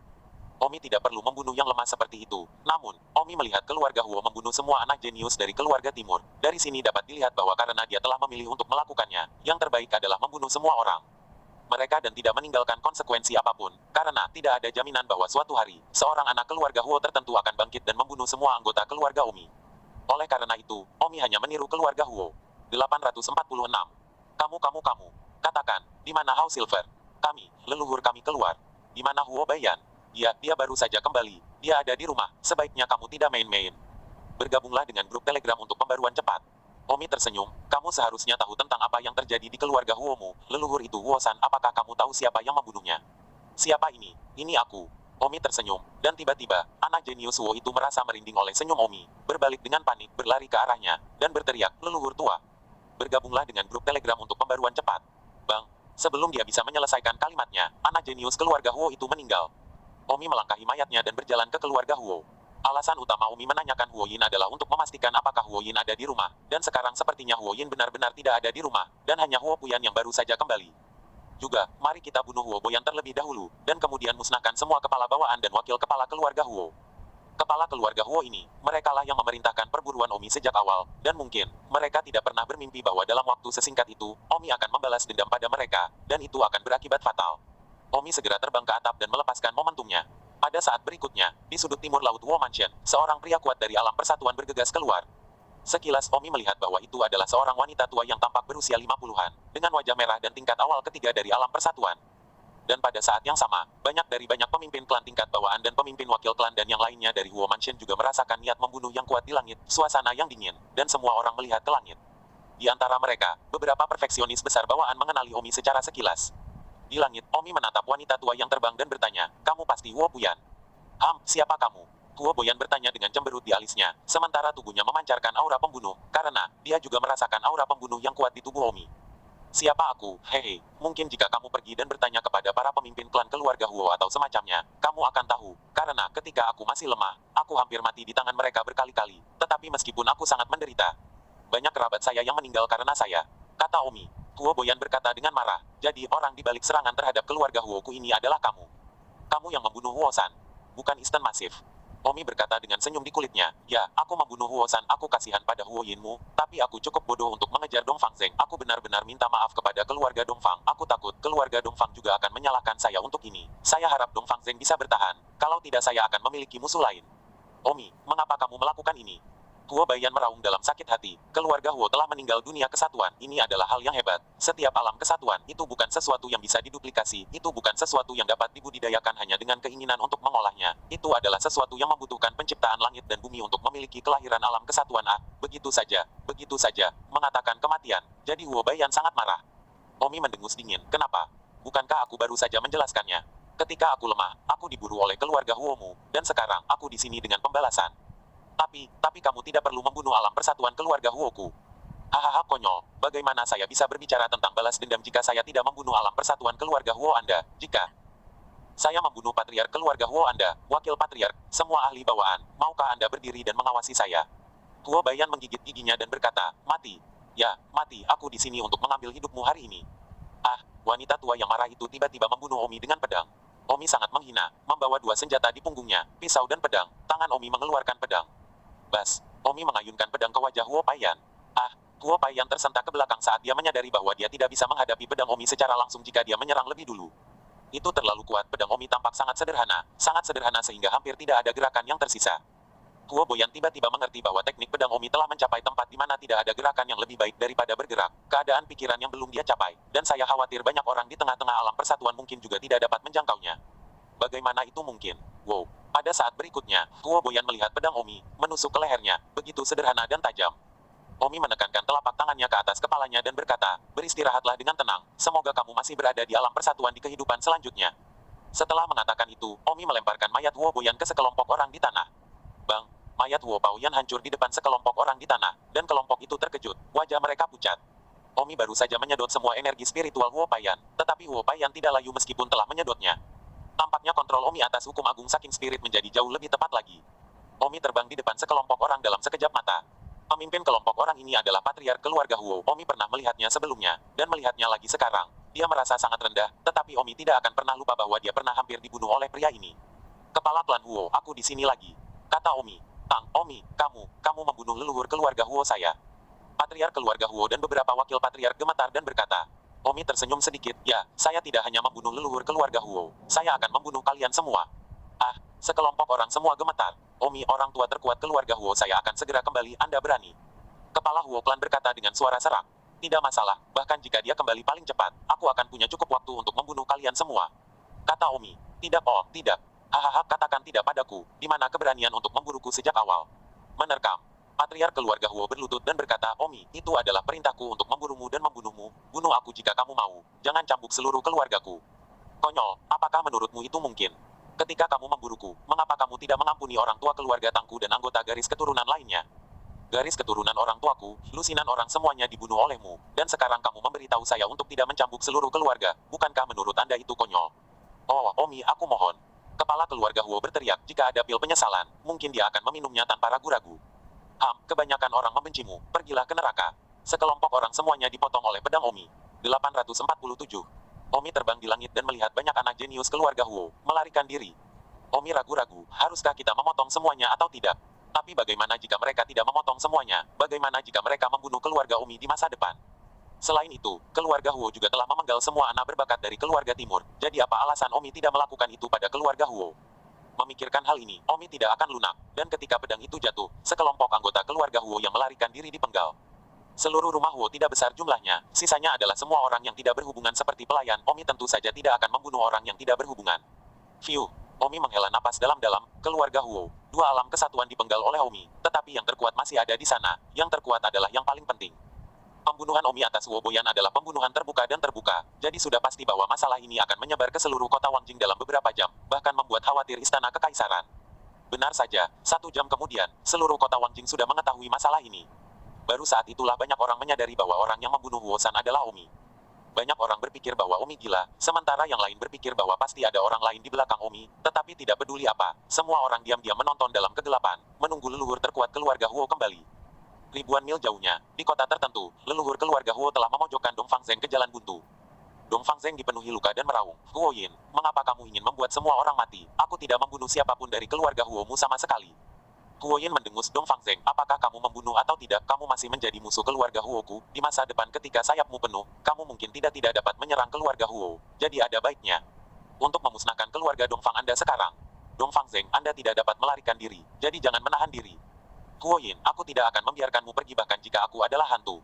Omi tidak perlu membunuh yang lemah seperti itu. Namun, Omi melihat keluarga Huo membunuh semua anak jenius dari keluarga timur. Dari sini dapat dilihat bahwa karena dia telah memilih untuk melakukannya, yang terbaik adalah membunuh semua orang. Mereka dan tidak meninggalkan konsekuensi apapun, karena tidak ada jaminan bahwa suatu hari, seorang anak keluarga Huo tertentu akan bangkit dan membunuh semua anggota keluarga Omi. Oleh karena itu, Omi hanya meniru keluarga Huo. 846. Kamu. Katakan, di mana Hao Silver? Kami, leluhur kami keluar. Di mana Huo Bayan? Dia baru saja kembali. Dia ada di rumah. Sebaiknya kamu tidak main-main. Bergabunglah dengan grup Telegram untuk pembaruan cepat. Omi tersenyum. Kamu seharusnya tahu tentang apa yang terjadi di keluarga Huomu. Leluhur itu Huo-san. Apakah kamu tahu siapa yang membunuhnya? Siapa ini? Ini aku. Omi tersenyum. Dan tiba-tiba, anak jenius Huo itu merasa merinding oleh senyum Omi. Berbalik dengan panik, berlari ke arahnya, dan berteriak, leluhur tua. Bergabunglah dengan grup Telegram untuk pembaruan cepat. Bang. Sebelum dia bisa menyelesaikan kalimatnya, anak jenius keluarga Huo itu meninggal. Omi melangkahi mayatnya dan berjalan ke keluarga Huo. Alasan utama Omi menanyakan Huo Yin adalah untuk memastikan apakah Huo Yin ada di rumah, dan sekarang sepertinya Huo Yin benar-benar tidak ada di rumah, dan hanya Huo Puyan yang baru saja kembali. Juga, mari kita bunuh Huo Boyan terlebih dahulu, dan kemudian musnahkan semua kepala bawaan dan wakil kepala keluarga Huo. Kepala keluarga Huo ini, merekalah yang memerintahkan perburuan Omi sejak awal, dan mungkin, mereka tidak pernah bermimpi bahwa dalam waktu sesingkat itu, Omi akan membalas dendam pada mereka, dan itu akan berakibat fatal. Omi segera terbang ke atap dan melepaskan momentumnya. Pada saat berikutnya, di sudut timur laut Huo Mansion, seorang pria kuat dari alam persatuan bergegas keluar. Sekilas Omi melihat bahwa itu adalah seorang wanita tua yang tampak berusia 50-an, dengan wajah merah dan tingkat awal ketiga dari alam persatuan. Dan pada saat yang sama, banyak pemimpin klan tingkat bawaan dan pemimpin wakil klan dan yang lainnya dari Huo Mansion juga merasakan niat membunuh yang kuat di langit, suasana yang dingin, dan semua orang melihat ke langit. Di antara mereka, beberapa perfeksionis besar bawaan mengenali Omi secara sekilas. Di langit, Omi menatap wanita tua yang terbang dan bertanya, kamu pasti Huo Puyan? Siapa kamu? Huo Boyan bertanya dengan cemberut di alisnya, sementara tubuhnya memancarkan aura pembunuh, karena dia juga merasakan aura pembunuh yang kuat di tubuh Omi. Siapa aku? Hehe, mungkin jika kamu pergi dan bertanya kepada para pemimpin klan keluarga Huo atau semacamnya, kamu akan tahu, karena ketika aku masih lemah, aku hampir mati di tangan mereka berkali-kali, tetapi meskipun aku sangat menderita, banyak kerabat saya yang meninggal karena saya, kata Omi. Huo Boyan berkata dengan marah, jadi orang di balik serangan terhadap keluarga Huoku ini adalah kamu. Kamu yang membunuh Huo-san. Bukan instan masif. Omi berkata dengan senyum di kulitnya, ya, aku membunuh Huo-san, aku kasihan pada Huo Yinmu, tapi aku cukup bodoh untuk mengejar Dongfang Zeng. Aku benar-benar minta maaf kepada keluarga Dongfang. Aku takut keluarga Dongfang juga akan menyalahkan saya untuk ini. Saya harap Dongfang Zeng bisa bertahan, kalau tidak saya akan memiliki musuh lain. Omi, mengapa kamu melakukan ini? Huo Bayan meraung dalam sakit hati. Keluarga Huo telah meninggal dunia kesatuan. Ini adalah hal yang hebat. Setiap alam kesatuan, itu bukan sesuatu yang bisa diduplikasi. Itu bukan sesuatu yang dapat dibudidayakan hanya dengan keinginan untuk mengolahnya. Itu adalah sesuatu yang membutuhkan penciptaan langit dan bumi untuk memiliki kelahiran alam kesatuan. Begitu saja, mengatakan kematian. Jadi Huo Bayan sangat marah. Omi mendengus dingin. Kenapa? Bukankah aku baru saja menjelaskannya? Ketika aku lemah, aku diburu oleh keluarga Huomu, dan sekarang aku di sini dengan pembalasan. Tapi kamu tidak perlu membunuh alam persatuan keluarga Huoku. Hahaha konyol, bagaimana saya bisa berbicara tentang balas dendam jika saya tidak membunuh alam persatuan keluarga Huo Anda? Jika saya membunuh patriark keluarga Huo Anda, wakil patriark, semua ahli bawaan, maukah Anda berdiri dan mengawasi saya? Huo Bayan menggigit giginya dan berkata, mati. Ya, mati, aku di sini untuk mengambil hidupmu hari ini. Wanita tua yang marah itu tiba-tiba membunuh Omi dengan pedang. Omi sangat menghina, membawa dua senjata di punggungnya, pisau dan pedang. Tangan Omi mengeluarkan pedang. Bas, Omi mengayunkan pedang ke wajah Huo Paiyan. Ah, Huo Paiyan tersentak ke belakang saat dia menyadari bahwa dia tidak bisa menghadapi pedang Omi secara langsung jika dia menyerang lebih dulu. Itu terlalu kuat. Pedang Omi tampak sangat sederhana sehingga hampir tidak ada gerakan yang tersisa. Huo Boyan tiba-tiba mengerti bahwa teknik pedang Omi telah mencapai tempat di mana tidak ada gerakan yang lebih baik daripada bergerak, keadaan pikiran yang belum dia capai, dan saya khawatir banyak orang di tengah-tengah alam persatuan mungkin juga tidak dapat menjangkaunya. Bagaimana itu mungkin? Wow. Pada saat berikutnya, Huo Boyan melihat pedang Omi, menusuk ke lehernya, begitu sederhana dan tajam. Omi menekankan telapak tangannya ke atas kepalanya dan berkata, beristirahatlah dengan tenang, semoga kamu masih berada di alam persatuan di kehidupan selanjutnya. Setelah mengatakan itu, Omi melemparkan mayat Huo Boyan ke sekelompok orang di tanah. Bang! Mayat Huo Paoyan hancur di depan sekelompok orang di tanah, dan kelompok itu terkejut, wajah mereka pucat. Omi baru saja menyedot semua energi spiritual Huo Paiyan, tetapi Huo Paiyan tidak layu meskipun telah menyedotnya. Tampaknya kontrol Omi atas hukum agung Saking Spirit menjadi jauh lebih tepat lagi. Omi terbang di depan sekelompok orang dalam sekejap mata. Pemimpin kelompok orang ini adalah patriark keluarga Huo. Omi pernah melihatnya sebelumnya, dan melihatnya lagi sekarang. Dia merasa sangat rendah, tetapi Omi tidak akan pernah lupa bahwa dia pernah hampir dibunuh oleh pria ini. Kepala klan Huo, aku di sini lagi. Kata Omi. Tang, Omi, kamu membunuh leluhur keluarga Huo saya. Patriark keluarga Huo dan beberapa wakil patriark gemetar dan berkata. Omi tersenyum sedikit, ya, saya tidak hanya membunuh leluhur keluarga Huo, saya akan membunuh kalian semua. Ah, sekelompok orang semua gemetar. Omi, orang tua terkuat keluarga Huo, saya akan segera kembali, Anda berani. Kepala Huo klan berkata dengan suara serak. Tidak masalah, bahkan jika dia kembali paling cepat, aku akan punya cukup waktu untuk membunuh kalian semua. Kata Omi. Tidak, oh, tidak. Hahaha, katakan tidak padaku, di mana keberanian untuk memburuku sejak awal. Menerkam. Patriark keluarga Huo berlutut dan berkata, Omi, itu adalah perintahku untuk memburumu dan membunuhmu, bunuh aku jika kamu mau, jangan cambuk seluruh keluargaku. Konyol, apakah menurutmu itu mungkin? Ketika kamu memburuku, mengapa kamu tidak mengampuni orang tua keluarga Tangku dan anggota garis keturunan lainnya? Garis keturunan orang tuaku, lusinan orang semuanya dibunuh olehmu, dan sekarang kamu memberitahu saya untuk tidak mencambuk seluruh keluarga, bukankah menurut Anda itu konyol? Oh, Omi, aku mohon. Kepala keluarga Huo berteriak, jika ada pil penyesalan, mungkin dia akan meminumnya tanpa ragu-ragu. Kebanyakan orang membencimu, pergilah ke neraka. Sekelompok orang semuanya dipotong oleh pedang Omi. 847. Omi terbang di langit dan melihat banyak anak jenius keluarga Huo, melarikan diri. Omi ragu-ragu, haruskah kita memotong semuanya atau tidak? Tapi bagaimana jika mereka tidak memotong semuanya? Bagaimana jika mereka membunuh keluarga Omi di masa depan? Selain itu, keluarga Huo juga telah memenggal semua anak berbakat dari keluarga timur. Jadi apa alasan Omi tidak melakukan itu pada keluarga Huo? Memikirkan hal ini, Omi tidak akan lunak. Dan ketika pedang itu jatuh, sekelompok anggota keluarga Huo yang melarikan diri dipenggal. Seluruh rumah Huo tidak besar jumlahnya, sisanya adalah semua orang yang tidak berhubungan seperti pelayan. Omi tentu saja tidak akan membunuh orang yang tidak berhubungan. Fiu. Omi menghela napas dalam-dalam, keluarga Huo. Dua alam kesatuan dipenggal oleh Omi, tetapi yang terkuat masih ada di sana. Yang terkuat adalah yang paling penting. Pembunuhan Omi atas Huo Boyan adalah pembunuhan terbuka dan terbuka, jadi sudah pasti bahwa masalah ini akan menyebar ke seluruh kota Wangjing dalam beberapa jam, bahkan membuat khawatir istana kekaisaran. Benar saja, 1 jam kemudian, seluruh kota Wangjing sudah mengetahui masalah ini. Baru saat itulah banyak orang menyadari bahwa orang yang membunuh Huo San adalah Omi. Banyak orang berpikir bahwa Omi gila, sementara yang lain berpikir bahwa pasti ada orang lain di belakang Omi, tetapi tidak peduli apa, semua orang diam-diam menonton dalam kegelapan, menunggu leluhur terkuat keluarga Huo kembali. Ribuan mil jauhnya, di kota tertentu, leluhur keluarga Huo telah memojokkan Dong Fangzeng ke jalan buntu. Dong Fangzeng dipenuhi luka dan meraung. Huo Yin, mengapa kamu ingin membuat semua orang mati? Aku tidak membunuh siapapun dari keluarga Huo-mu sama sekali. Huo Yin mendengus Dong Fangzeng. Apakah kamu membunuh atau tidak? Kamu masih menjadi musuh keluarga Huo-ku. Di masa depan ketika sayapmu penuh, kamu mungkin tidak dapat menyerang keluarga Huo. Jadi ada baiknya untuk memusnahkan keluarga Dong Fang Anda sekarang. Dong Fangzeng, Anda tidak dapat melarikan diri. Jadi jangan menahan diri. Huo Yin, aku tidak akan membiarkanmu pergi bahkan jika aku adalah hantu.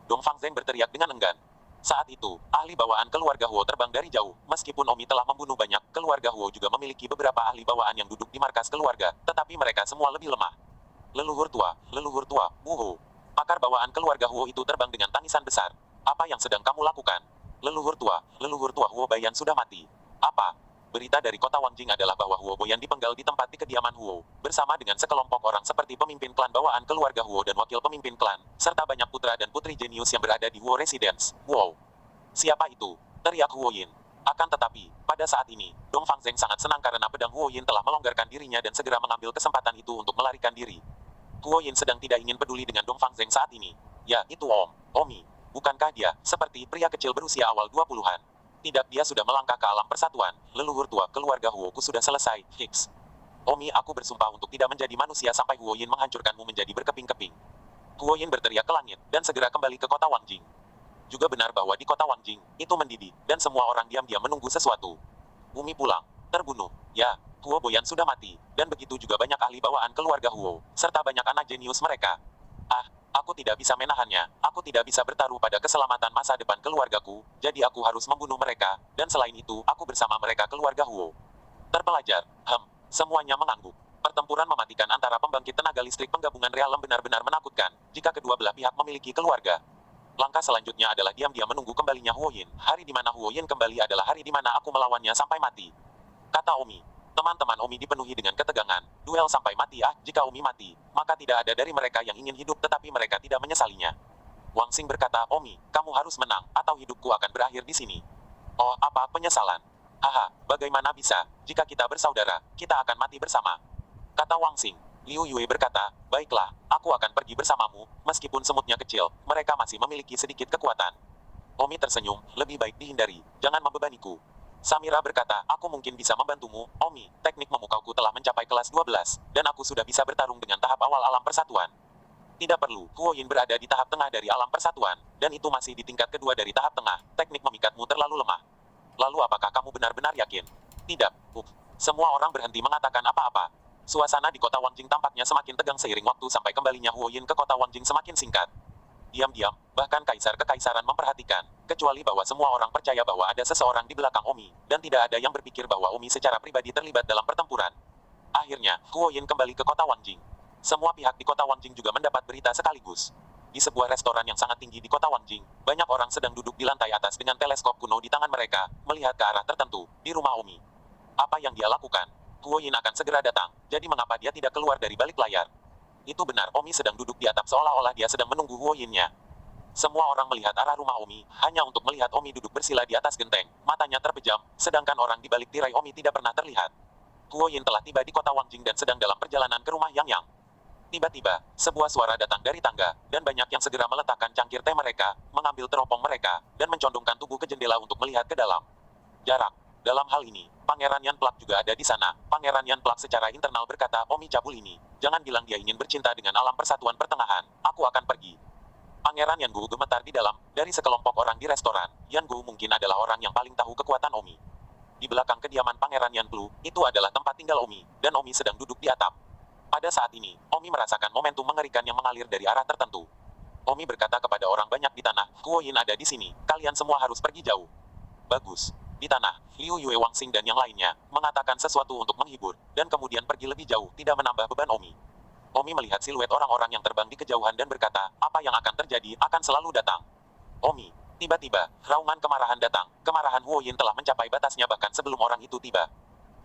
Dong Fangzeng berteriak dengan enggan. Saat itu, ahli bawaan keluarga Huo terbang dari jauh. Meskipun Omi telah membunuh banyak, keluarga Huo juga memiliki beberapa ahli bawaan yang duduk di markas keluarga, tetapi mereka semua lebih lemah. Leluhur tua, Wuho. Pakar bawaan keluarga Huo itu terbang dengan tangisan besar. Apa yang sedang kamu lakukan? Leluhur tua Huo Bayan sudah mati. Apa? Berita dari kota Wangjing adalah bahwa Huo Boyan dipenggal di tempat di kediaman Huo, bersama dengan sekelompok orang seperti pemimpin klan bawaan keluarga Huo dan wakil pemimpin klan, serta banyak putra dan putri jenius yang berada di Huo Residence. Wow! Siapa itu? Teriak Huo Yin. Akan tetapi, pada saat ini, Dong Fangzeng sangat senang karena pedang Huo Yin telah melonggarkan dirinya dan segera mengambil kesempatan itu untuk melarikan diri. Huo Yin sedang tidak ingin peduli dengan Dong Fangzeng saat ini. Ya, itu Omi. Bukankah dia, seperti pria kecil berusia awal 20-an? Tidak, dia sudah melangkah ke alam persatuan. Leluhur tua keluarga Huoku sudah selesai. Hicks. Omi, aku bersumpah untuk tidak menjadi manusia sampai Huoyin menghancurkanmu menjadi berkeping-keping. Huoyin berteriak ke langit, dan segera kembali ke kota Wangjing. Juga benar bahwa di kota Wangjing, itu mendidih, dan semua orang diam-diam menunggu sesuatu. Umi pulang, terbunuh. Ya, Huo Boyan sudah mati, dan begitu juga banyak ahli bawaan keluarga Huo, serta banyak anak jenius mereka. Ah, aku tidak bisa menahannya, aku tidak bisa bertaruh pada keselamatan masa depan keluargaku, jadi aku harus membunuh mereka, dan selain itu, aku bersama mereka keluarga Huo. Terpelajar, semuanya mengangguk. Pertempuran mematikan antara pembangkit tenaga listrik penggabungan realem benar-benar menakutkan, jika kedua belah pihak memiliki keluarga. Langkah selanjutnya adalah diam-diam menunggu kembalinya Huoyin. Hari di mana Huoyin kembali adalah hari di mana aku melawannya sampai mati. Kata Omi. Teman-teman Omi dipenuhi dengan ketegangan. Duel sampai mati jika Omi mati, maka tidak ada dari mereka yang ingin hidup tetapi mereka tidak menyesalinya. Wang Xing berkata, Omi, kamu harus menang, atau hidupku akan berakhir di sini. Oh, apa penyesalan? Haha, bagaimana bisa? Jika kita bersaudara, kita akan mati bersama. Kata Wang Xing. Liu Yue berkata, baiklah, aku akan pergi bersamamu, meskipun semutnya kecil, mereka masih memiliki sedikit kekuatan. Omi tersenyum, lebih baik dihindari, jangan membebaniku. Samira berkata, aku mungkin bisa membantumu, Omi, teknik memukauku telah mencapai kelas 12, dan aku sudah bisa bertarung dengan tahap awal alam persatuan. Tidak perlu, Huoyin berada di tahap tengah dari alam persatuan, dan itu masih di tingkat kedua dari tahap tengah, teknik memikatmu terlalu lemah. Lalu apakah kamu benar-benar yakin? Tidak, semua orang berhenti mengatakan apa-apa. Suasana di kota Wangjing tampaknya semakin tegang seiring waktu sampai kembalinya Huoyin ke kota Wangjing semakin singkat. Diam-diam, bahkan kaisar kekaisaran memperhatikan, kecuali bahwa semua orang percaya bahwa ada seseorang di belakang Omi, dan tidak ada yang berpikir bahwa Omi secara pribadi terlibat dalam pertempuran. Akhirnya, Huoyin kembali ke kota Wangjing. Semua pihak di kota Wangjing juga mendapat berita sekaligus. Di sebuah restoran yang sangat tinggi di kota Wangjing, banyak orang sedang duduk di lantai atas dengan teleskop kuno di tangan mereka, melihat ke arah tertentu, di rumah Omi. Apa yang dia lakukan? Huoyin akan segera datang, jadi mengapa dia tidak keluar dari balik layar? Itu benar, Omi sedang duduk di atap seolah-olah dia sedang menunggu Huoyinnya. Semua orang melihat arah rumah Omi, hanya untuk melihat Omi duduk bersila di atas genteng, matanya terpejam, sedangkan orang di balik tirai Omi tidak pernah terlihat. Huoyin telah tiba di kota Wangjing dan sedang dalam perjalanan ke rumah Yang Yang. Tiba-tiba, sebuah suara datang dari tangga, dan banyak yang segera meletakkan cangkir teh mereka, mengambil teropong mereka, dan mencondongkan tubuh ke jendela untuk melihat ke dalam. Jarak. Dalam hal ini, Pangeran Yan Plak juga ada di sana. Pangeran Yan Plak secara internal berkata, Omi cabul ini, jangan bilang dia ingin bercinta dengan alam persatuan pertengahan, aku akan pergi. Pangeran Yan Gu gemetar di dalam, dari sekelompok orang di restoran, Yan Gu mungkin adalah orang yang paling tahu kekuatan Omi. Di belakang kediaman Pangeran Yan Plu, itu adalah tempat tinggal Omi, dan Omi sedang duduk di atap. Pada saat ini, Omi merasakan momentum mengerikan yang mengalir dari arah tertentu. Omi berkata kepada orang banyak di tanah, Huoyin ada di sini, kalian semua harus pergi jauh. Bagus. Di tanah, Liu Yue Wang Xing dan yang lainnya, mengatakan sesuatu untuk menghibur, dan kemudian pergi lebih jauh, tidak menambah beban Omi. Omi melihat siluet orang-orang yang terbang di kejauhan dan berkata, apa yang akan terjadi akan selalu datang. Omi. Tiba-tiba, raungan kemarahan datang, kemarahan Huoyin telah mencapai batasnya bahkan sebelum orang itu tiba.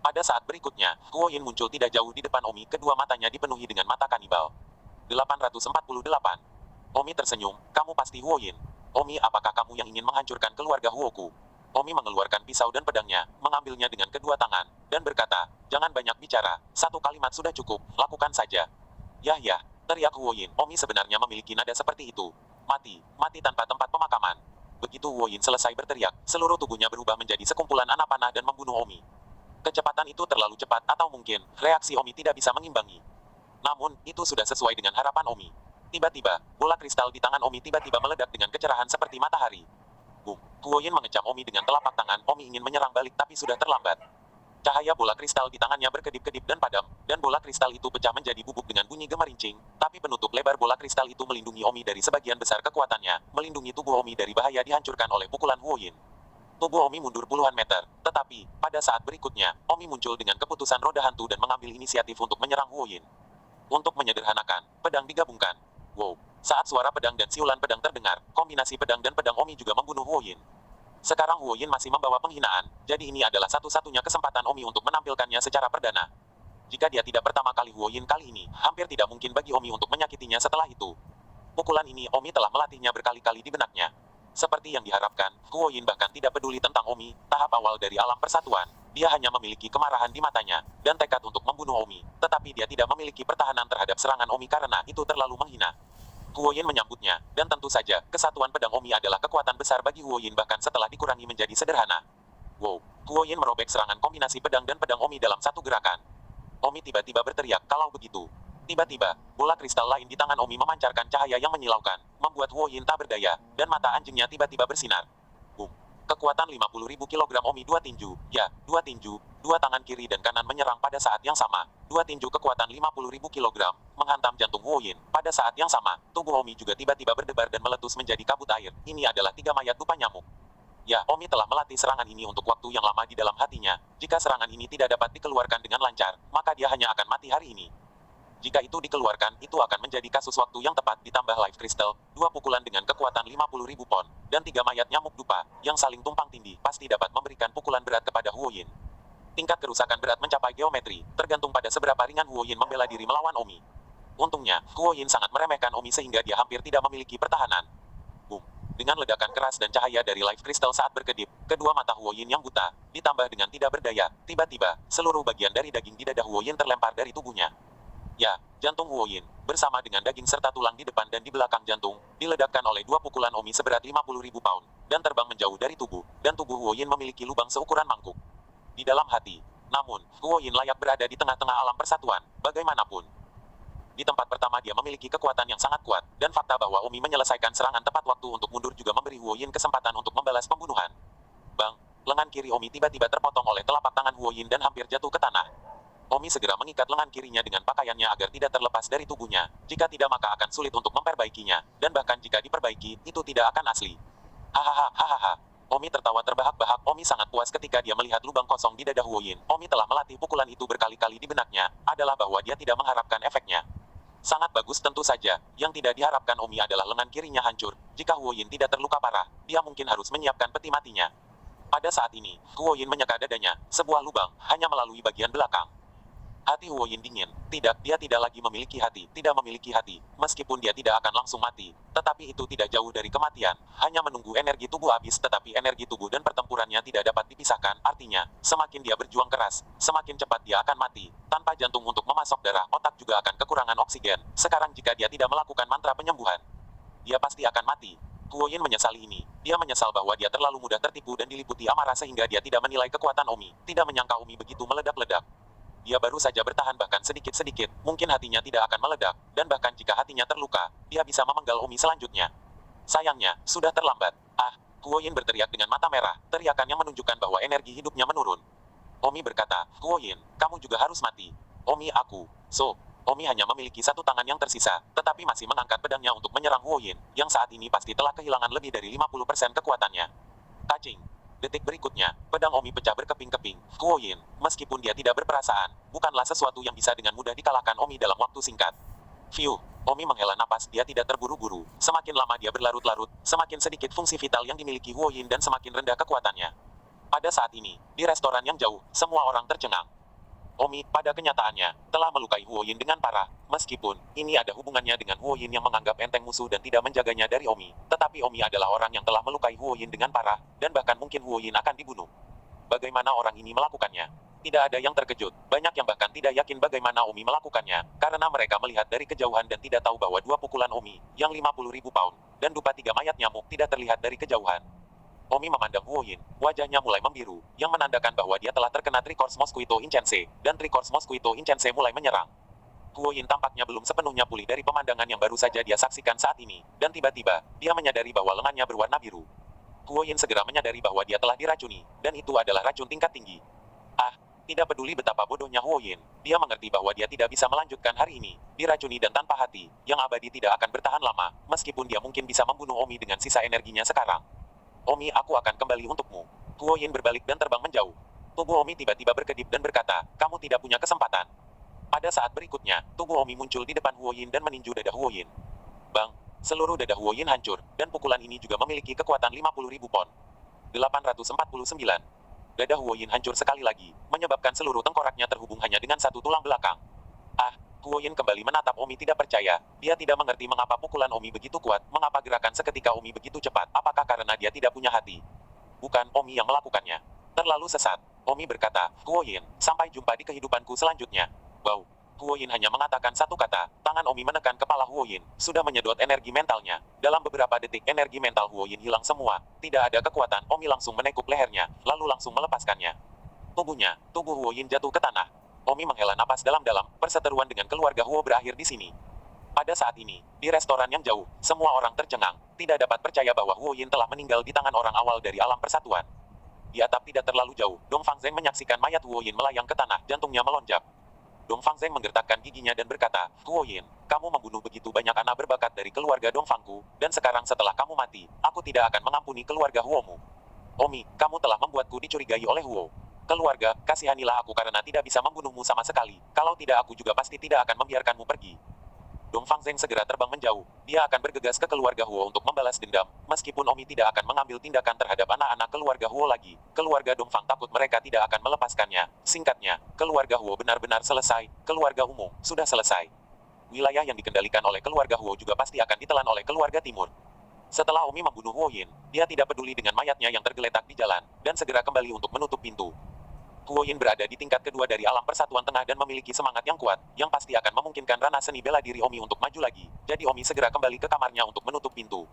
Pada saat berikutnya, Huoyin muncul tidak jauh di depan Omi, kedua matanya dipenuhi dengan mata kanibal. 848. Omi tersenyum, kamu pasti Huoyin. Omi, apakah kamu yang ingin menghancurkan keluarga Huoku? Omi mengeluarkan pisau dan pedangnya, mengambilnya dengan kedua tangan, dan berkata, jangan banyak bicara, satu kalimat sudah cukup, lakukan saja. Yah, teriak Huoyin, Omi sebenarnya memiliki nada seperti itu. Mati, mati tanpa tempat pemakaman. Begitu Huoyin selesai berteriak, seluruh tubuhnya berubah menjadi sekumpulan anak panah dan membunuh Omi. Kecepatan itu terlalu cepat atau mungkin, reaksi Omi tidak bisa mengimbangi. Namun, itu sudah sesuai dengan harapan Omi. Tiba-tiba, bola kristal di tangan Omi tiba-tiba meledak dengan kecerahan seperti matahari. Boom. Huoyin mengecam Omi dengan telapak tangan. Omi ingin menyerang balik tapi sudah terlambat. Cahaya bola kristal di tangannya berkedip-kedip dan padam, dan bola kristal itu pecah menjadi bubuk dengan bunyi gemerincing, tapi penutup lebar bola kristal itu melindungi Omi dari sebagian besar kekuatannya, melindungi tubuh Omi dari bahaya dihancurkan oleh pukulan Huoyin. Tubuh Omi mundur puluhan meter, tetapi, pada saat berikutnya, Omi muncul dengan keputusan roda hantu dan mengambil inisiatif untuk menyerang Huoyin. Untuk menyederhanakan, pedang digabungkan. Wow. Saat suara pedang dan siulan pedang terdengar, kombinasi pedang dan pedang Omi juga membunuh Huoyin. Sekarang Huoyin masih membawa penghinaan, jadi ini adalah satu-satunya kesempatan Omi untuk menampilkannya secara perdana. Jika dia tidak pertama kali Huoyin kali ini, hampir tidak mungkin bagi Omi untuk menyakitinya setelah itu. Pukulan ini Omi telah melatihnya berkali-kali di benaknya. Seperti yang diharapkan, Huoyin bahkan tidak peduli tentang Omi, tahap awal dari alam persatuan. Dia hanya memiliki kemarahan di matanya, dan tekad untuk membunuh Omi, tetapi dia tidak memiliki pertahanan terhadap serangan Omi karena itu terlalu menghina. Huoyin menyambutnya, dan tentu saja, kesatuan pedang Omi adalah kekuatan besar bagi Huoyin bahkan setelah dikurangi menjadi sederhana. Wow, Huoyin merobek serangan kombinasi pedang dan pedang Omi dalam satu gerakan. Omi tiba-tiba berteriak kalau begitu. Tiba-tiba, bola kristal lain di tangan Omi memancarkan cahaya yang menyilaukan, membuat Huoyin tak berdaya, dan mata anjingnya tiba-tiba bersinar. Boom. Kekuatan 50.000 kilogram Omi dua tinju, ya, dua tinju, dua tangan kiri dan kanan menyerang pada saat yang sama. Dua tinju kekuatan 50.000 kilogram, menghantam jantung Huoyin. Pada saat yang sama, tubuh Omi juga tiba-tiba berdebar dan meletus menjadi kabut air. Ini adalah 3 mayat dupa nyamuk. Ya, Omi telah melatih serangan ini untuk waktu yang lama di dalam hatinya. Jika serangan ini tidak dapat dikeluarkan dengan lancar, maka dia hanya akan mati hari ini. Jika itu dikeluarkan, itu akan menjadi kasus waktu yang tepat ditambah Life Crystal, 2 pukulan dengan kekuatan 50.000 pon, dan 3 mayat nyamuk dupa, yang saling tumpang tindih, pasti dapat memberikan pukulan berat kepada Huoyin. Tingkat kerusakan berat mencapai geometri, tergantung pada seberapa ringan Huoyin membela diri melawan Omi. Untungnya, Huoyin sangat meremehkan Omi sehingga dia hampir tidak memiliki pertahanan. Boom. Dengan ledakan keras dan cahaya dari Life Crystal saat berkedip, kedua mata Huoyin yang buta, ditambah dengan tidak berdaya, tiba-tiba, seluruh bagian dari daging di dada Huoyin terlempar dari tubuhnya. Ya, jantung Huoyin, bersama dengan daging serta tulang di depan dan di belakang jantung, diledakkan oleh 2 pukulan Omi seberat 50.000 pound, dan terbang menjauh dari tubuh, dan tubuh Huoyin memiliki lubang seukuran mangkuk. Di dalam hati. Namun, Huoyin layak berada di tengah-tengah alam persatuan, bagaimanapun. Di tempat pertama dia memiliki kekuatan yang sangat kuat, dan fakta bahwa Omi menyelesaikan serangan tepat waktu untuk mundur juga memberi Huoyin kesempatan untuk membalas pembunuhan. Bang, lengan kiri Omi tiba-tiba terpotong oleh telapak tangan Huoyin dan hampir jatuh ke tanah. Omi segera mengikat lengan kirinya dengan pakaiannya agar tidak terlepas dari tubuhnya, jika tidak maka akan sulit untuk memperbaikinya, dan bahkan jika diperbaiki, itu tidak akan asli. Hahaha, hahaha. Omi tertawa terbahak-bahak. Omi sangat puas ketika dia melihat lubang kosong di dada Huoyin. Omi telah melatih pukulan itu berkali-kali di benaknya, adalah bahwa dia tidak mengharapkan efeknya. Sangat bagus tentu saja, yang tidak diharapkan Omi adalah lengan kirinya hancur. Jika Huoyin tidak terluka parah, dia mungkin harus menyiapkan peti matinya. Pada saat ini, Huoyin menyeka dadanya, sebuah lubang, hanya melalui bagian belakang. Hati Huoyin dingin. Tidak, dia tidak lagi memiliki hati, tidak memiliki hati. Meskipun dia tidak akan langsung mati, tetapi itu tidak jauh dari kematian. Hanya menunggu energi tubuh habis, tetapi energi tubuh dan pertempurannya tidak dapat dipisahkan. Artinya, semakin dia berjuang keras, semakin cepat dia akan mati. Tanpa jantung untuk memasok darah, otak juga akan kekurangan oksigen. Sekarang jika dia tidak melakukan mantra penyembuhan, dia pasti akan mati. Huoyin menyesali ini. Dia menyesal bahwa dia terlalu mudah tertipu dan diliputi amarah sehingga dia tidak menilai kekuatan Omi. Tidak menyangka Omi begitu meledak-ledak. Dia baru saja bertahan bahkan sedikit-sedikit, mungkin hatinya tidak akan meledak, dan bahkan jika hatinya terluka, dia bisa memenggal Omi selanjutnya. Sayangnya, sudah terlambat. Ah, Huoyin berteriak dengan mata merah, teriakan yang menunjukkan bahwa energi hidupnya menurun. Omi berkata, Huoyin, kamu juga harus mati. Omi aku. Omi hanya memiliki satu tangan yang tersisa, tetapi masih mengangkat pedangnya untuk menyerang Huoyin, yang saat ini pasti telah kehilangan lebih dari 50% kekuatannya. Kacing. Detik berikutnya, pedang Omi pecah berkeping-keping. Huoyin, meskipun dia tidak berperasaan, bukanlah sesuatu yang bisa dengan mudah dikalahkan Omi dalam waktu singkat. Fiu, Omi menghela napas, dia tidak terburu-buru. Semakin lama dia berlarut-larut, semakin sedikit fungsi vital yang dimiliki Huoyin dan semakin rendah kekuatannya. Pada saat ini, di restoran yang jauh, semua orang tercengang. Omi, pada kenyataannya, telah melukai Huoyin dengan parah, meskipun, ini ada hubungannya dengan Huoyin yang menganggap enteng musuh dan tidak menjaganya dari Omi, tetapi Omi adalah orang yang telah melukai Huoyin dengan parah, dan bahkan mungkin Huoyin akan dibunuh. Bagaimana orang ini melakukannya? Tidak ada yang terkejut, banyak yang bahkan tidak yakin bagaimana Omi melakukannya, karena mereka melihat dari kejauhan dan tidak tahu bahwa 2 pukulan Omi, yang 50.000 pound, dan dupa 3 mayat nyamuk tidak terlihat dari kejauhan. Omi memandang Huoyin, wajahnya mulai membiru, yang menandakan bahwa dia telah terkena Tricorps Mosquito Incense, dan Tricorps Mosquito Incense mulai menyerang. Huoyin tampaknya belum sepenuhnya pulih dari pemandangan yang baru saja dia saksikan saat ini, dan tiba-tiba, dia menyadari bahwa lengannya berwarna biru. Huoyin segera menyadari bahwa dia telah diracuni, dan itu adalah racun tingkat tinggi. Ah, tidak peduli betapa bodohnya Huoyin, dia mengerti bahwa dia tidak bisa melanjutkan hari ini, diracuni dan tanpa hati, yang abadi tidak akan bertahan lama, meskipun dia mungkin bisa membunuh Omi dengan sisa energinya sekarang. Omi, aku akan kembali untukmu. Huoyin berbalik dan terbang menjauh. Tubuh Omi tiba-tiba berkedip dan berkata, kamu tidak punya kesempatan. Pada saat berikutnya, tubuh Omi muncul di depan Huoyin dan meninju dada Huoyin. Bang, seluruh dada Huoyin hancur, dan pukulan ini juga memiliki kekuatan 50.000 pon. 849. Dada Huoyin hancur sekali lagi, menyebabkan seluruh tengkoraknya terhubung hanya dengan satu tulang belakang. Ah, Huoyin kembali menatap Omi tidak percaya. Dia tidak mengerti mengapa pukulan Omi begitu kuat, mengapa gerakan seketika Omi begitu cepat. Apakah karena dia tidak punya hati? Bukan Omi yang melakukannya. Terlalu sesat. Omi berkata, Huoyin, sampai jumpa di kehidupanku selanjutnya. Wow. Huo Yin hanya mengatakan satu kata, tangan Omi menekan kepala Huo Yin, sudah menyedot energi mentalnya. Dalam beberapa detik energi mental Huo Yin hilang semua, tidak ada kekuatan, Omi langsung menekuk lehernya, lalu langsung melepaskannya. Tubuh Huo Yin jatuh ke tanah. Omi menghela napas dalam-dalam, perseteruan dengan keluarga Huo berakhir di sini. Pada saat ini, di restoran yang jauh, semua orang tercengang, tidak dapat percaya bahwa Huo Yin telah meninggal di tangan orang awal dari alam persatuan. Di atap tidak terlalu jauh, Dong Fangzeng menyaksikan mayat Huo Yin melayang ke tanah, jantungnya melonjak. Dong Fangzeng menggertakkan giginya dan berkata, Huo Yin, kamu membunuh begitu banyak anak berbakat dari keluarga Dong Fangku, dan sekarang setelah kamu mati, aku tidak akan mengampuni keluarga Huomu. Omi, kamu telah membuatku dicurigai oleh Huo. Keluarga, kasihanilah aku karena tidak bisa membunuhmu sama sekali, kalau tidak aku juga pasti tidak akan membiarkanmu pergi. Dong Fangzeng segera terbang menjauh, dia akan bergegas ke keluarga Huo untuk membalas dendam, meskipun Omi tidak akan mengambil tindakan terhadap anak-anak keluarga Huo lagi, keluarga Dong Fang takut mereka tidak akan melepaskannya. Singkatnya, keluarga Huo benar-benar selesai, keluarga umum, sudah selesai. Wilayah yang dikendalikan oleh keluarga Huo juga pasti akan ditelan oleh keluarga timur. Setelah Omi membunuh Huo Yin, dia tidak peduli dengan mayatnya yang tergeletak di jalan, dan segera kembali untuk menutup pintu. Huo Yin berada di tingkat kedua dari alam persatuan tengah dan memiliki semangat yang kuat, yang pasti akan memungkinkan ranah seni bela diri Omi untuk maju lagi. Jadi Omi segera kembali ke kamarnya untuk menutup pintu.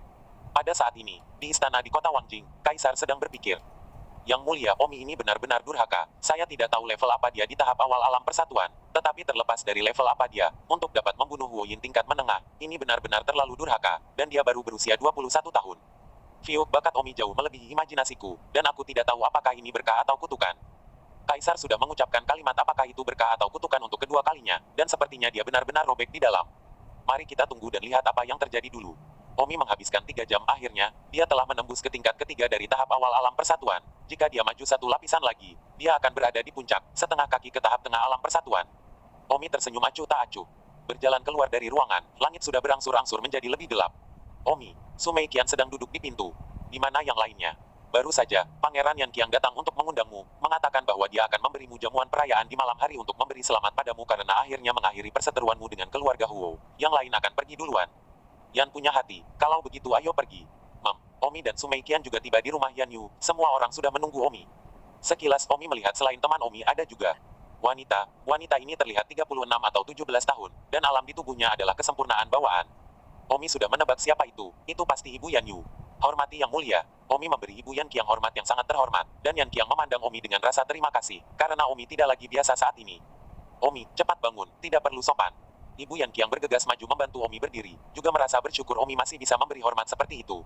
Pada saat ini, di istana di kota Wangjing, Kaisar sedang berpikir. Yang mulia, Omi ini benar-benar durhaka. Saya tidak tahu level apa dia di tahap awal alam persatuan, tetapi terlepas dari level apa dia, untuk dapat membunuh Huo Yin tingkat menengah, ini benar-benar terlalu durhaka, dan dia baru berusia 21 tahun. View, bakat Omi jauh melebihi imajinasiku, dan aku tidak tahu apakah ini berkah atau kutukan. Kaisar sudah mengucapkan kalimat apakah itu berkah atau kutukan untuk kedua kalinya, dan sepertinya dia benar-benar robek di dalam. Mari kita tunggu dan lihat apa yang terjadi dulu. Omi menghabiskan 3 jam akhirnya, dia telah menembus ke tingkat ketiga dari tahap awal alam persatuan. Jika dia maju satu lapisan lagi, dia akan berada di puncak, setengah kaki ke tahap tengah alam persatuan. Omi tersenyum acuh tak acuh. Berjalan keluar dari ruangan, langit sudah berangsur-angsur menjadi lebih gelap. Omi, Sumei Qian sedang duduk di pintu. Di mana yang lainnya? Baru saja, Pangeran Yan Qiang datang untuk mengundangmu, mengatakan bahwa dia akan memberimu jamuan perayaan di malam hari untuk memberi selamat padamu karena akhirnya mengakhiri perseteruanmu dengan keluarga Huo. Yang lain akan pergi duluan. Yan punya hati, kalau begitu ayo pergi. Omi dan Sumei Qian juga tiba di rumah Yan Yu, semua orang sudah menunggu Omi. Sekilas Omi melihat selain teman Omi ada juga wanita ini terlihat 36 atau 17 tahun, dan alam di tubuhnya adalah kesempurnaan bawaan. Omi sudah menebak siapa itu pasti Ibu Yan Yu. Hormati yang mulia, Omi memberi Ibu Yan Qiang hormat yang sangat terhormat, dan Yan Qiang memandang Omi dengan rasa terima kasih, karena Omi tidak lagi biasa saat ini. Omi, cepat bangun, tidak perlu sopan. Ibu Yan Qiang bergegas maju membantu Omi berdiri, juga merasa bersyukur Omi masih bisa memberi hormat seperti itu.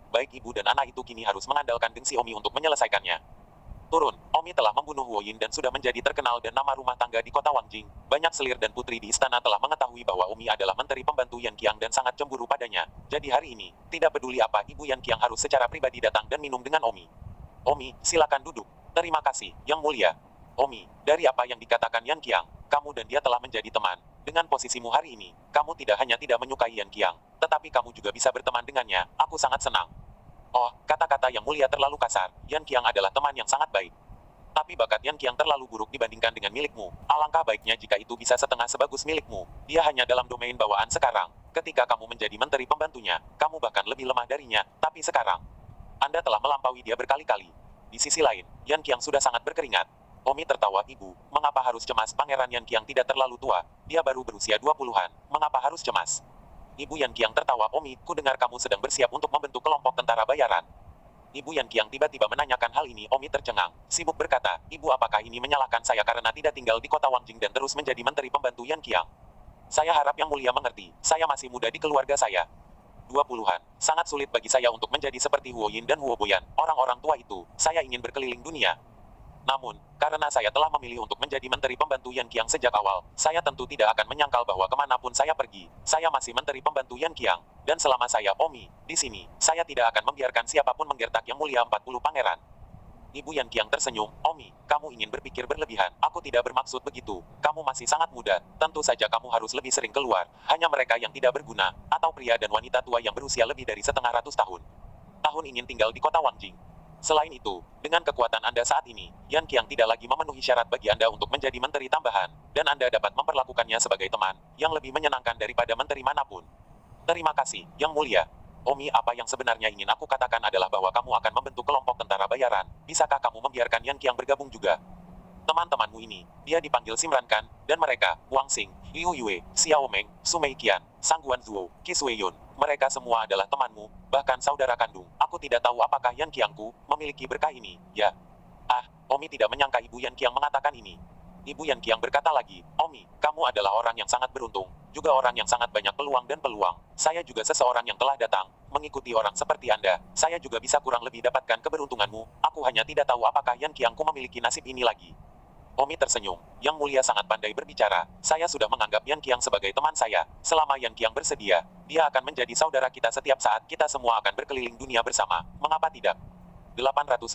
Baik ibu dan anak itu kini harus mengandalkan gengsi Omi untuk menyelesaikannya. Turun, Omi telah membunuh Huo Yin dan sudah menjadi terkenal dan nama rumah tangga di kota Wangjing. Banyak selir dan putri di istana telah mengetahui bahwa Omi adalah menteri pembantu Yan Qiang dan sangat cemburu padanya. Jadi hari ini, tidak peduli apa Ibu Yan Qiang harus secara pribadi datang dan minum dengan Omi. Omi, silakan duduk. Terima kasih, Yang Mulia. Omi, dari apa yang dikatakan Yan Qiang, kamu dan dia telah menjadi teman. Dengan posisimu hari ini, kamu tidak hanya tidak menyukai Yan Qiang, tetapi kamu juga bisa berteman dengannya. Aku sangat senang. Oh, kata-kata Yang Mulia terlalu kasar. Yan Qiang adalah teman yang sangat baik. Tapi bakat Yan Qiang terlalu buruk dibandingkan dengan milikmu. Alangkah baiknya jika itu bisa setengah sebagus milikmu. Dia hanya dalam domain bawaan sekarang. Ketika kamu menjadi menteri pembantunya, kamu bahkan lebih lemah darinya. Tapi sekarang, Anda telah melampaui dia berkali-kali. Di sisi lain, Yan Qiang sudah sangat berkeringat. Omi tertawa, Ibu, mengapa harus cemas? Pangeran Yan Qiang tidak terlalu tua. Dia baru berusia 20-an. Mengapa harus cemas? Ibu Yan Qiang tertawa, Omi, ku dengar kamu sedang bersiap untuk membentuk kelompok tentara bayaran. Ibu Yan Qiang tiba-tiba menanyakan hal ini. Omi tercengang, sibuk berkata, Ibu apakah ini menyalahkan saya karena tidak tinggal di kota Wangjing dan terus menjadi menteri pembantu Yan Qiang? Saya harap Yang Mulia mengerti, saya masih muda di keluarga saya. 20-an, sangat sulit bagi saya untuk menjadi seperti Huo Yin dan Huo Boyan, orang-orang tua itu. Saya ingin berkeliling dunia. Namun, karena saya telah memilih untuk menjadi menteri pembantu Yan Qiang sejak awal, saya tentu tidak akan menyangkal bahwa kemanapun saya pergi, saya masih menteri pembantu Yan Qiang. Dan selama saya, Omi, di sini, saya tidak akan membiarkan siapapun menggertak Yang Mulia 40 pangeran. Ibu Yan Qiang tersenyum, Omi, kamu ingin berpikir berlebihan, aku tidak bermaksud begitu, kamu masih sangat muda, tentu saja kamu harus lebih sering keluar, hanya mereka yang tidak berguna, atau pria dan wanita tua yang berusia lebih dari setengah ratus tahun. Tahun ingin tinggal di kota Wangjing. Selain itu, dengan kekuatan Anda saat ini, Yan Qiang tidak lagi memenuhi syarat bagi Anda untuk menjadi menteri tambahan, dan Anda dapat memperlakukannya sebagai teman, yang lebih menyenangkan daripada menteri manapun. Terima kasih, Yang Mulia. Omi, apa yang sebenarnya ingin aku katakan adalah bahwa kamu akan membentuk kelompok tentara bayaran. Bisakah kamu membiarkan Yan Qiang bergabung juga? Teman-temanmu ini, dia dipanggil Simran kan, dan mereka, Wang Xing, Liu Yue, Xiao Meng, Su Meiqian, Sang Guanzuo, Qi Suiyun, mereka semua adalah temanmu, bahkan saudara kandung. Aku tidak tahu apakah Yan Qiangku memiliki berkah ini, ya. Ah, Omi tidak menyangka Ibu Yan Qiang mengatakan ini. Ibu Yan Qiang berkata lagi, Omi, kamu adalah orang yang sangat beruntung, juga orang yang sangat banyak peluang dan peluang. Saya juga seseorang yang telah datang, mengikuti orang seperti Anda. Saya juga bisa kurang lebih dapatkan keberuntunganmu. Aku hanya tidak tahu apakah Yan Qiangku memiliki nasib ini lagi. Omi tersenyum. Yang Mulia sangat pandai berbicara. Saya sudah menganggap Yan Qiang sebagai teman saya. Selama Yan Qiang bersedia, dia akan menjadi saudara kita setiap saat. Kita semua akan berkeliling dunia bersama. Mengapa tidak? 850.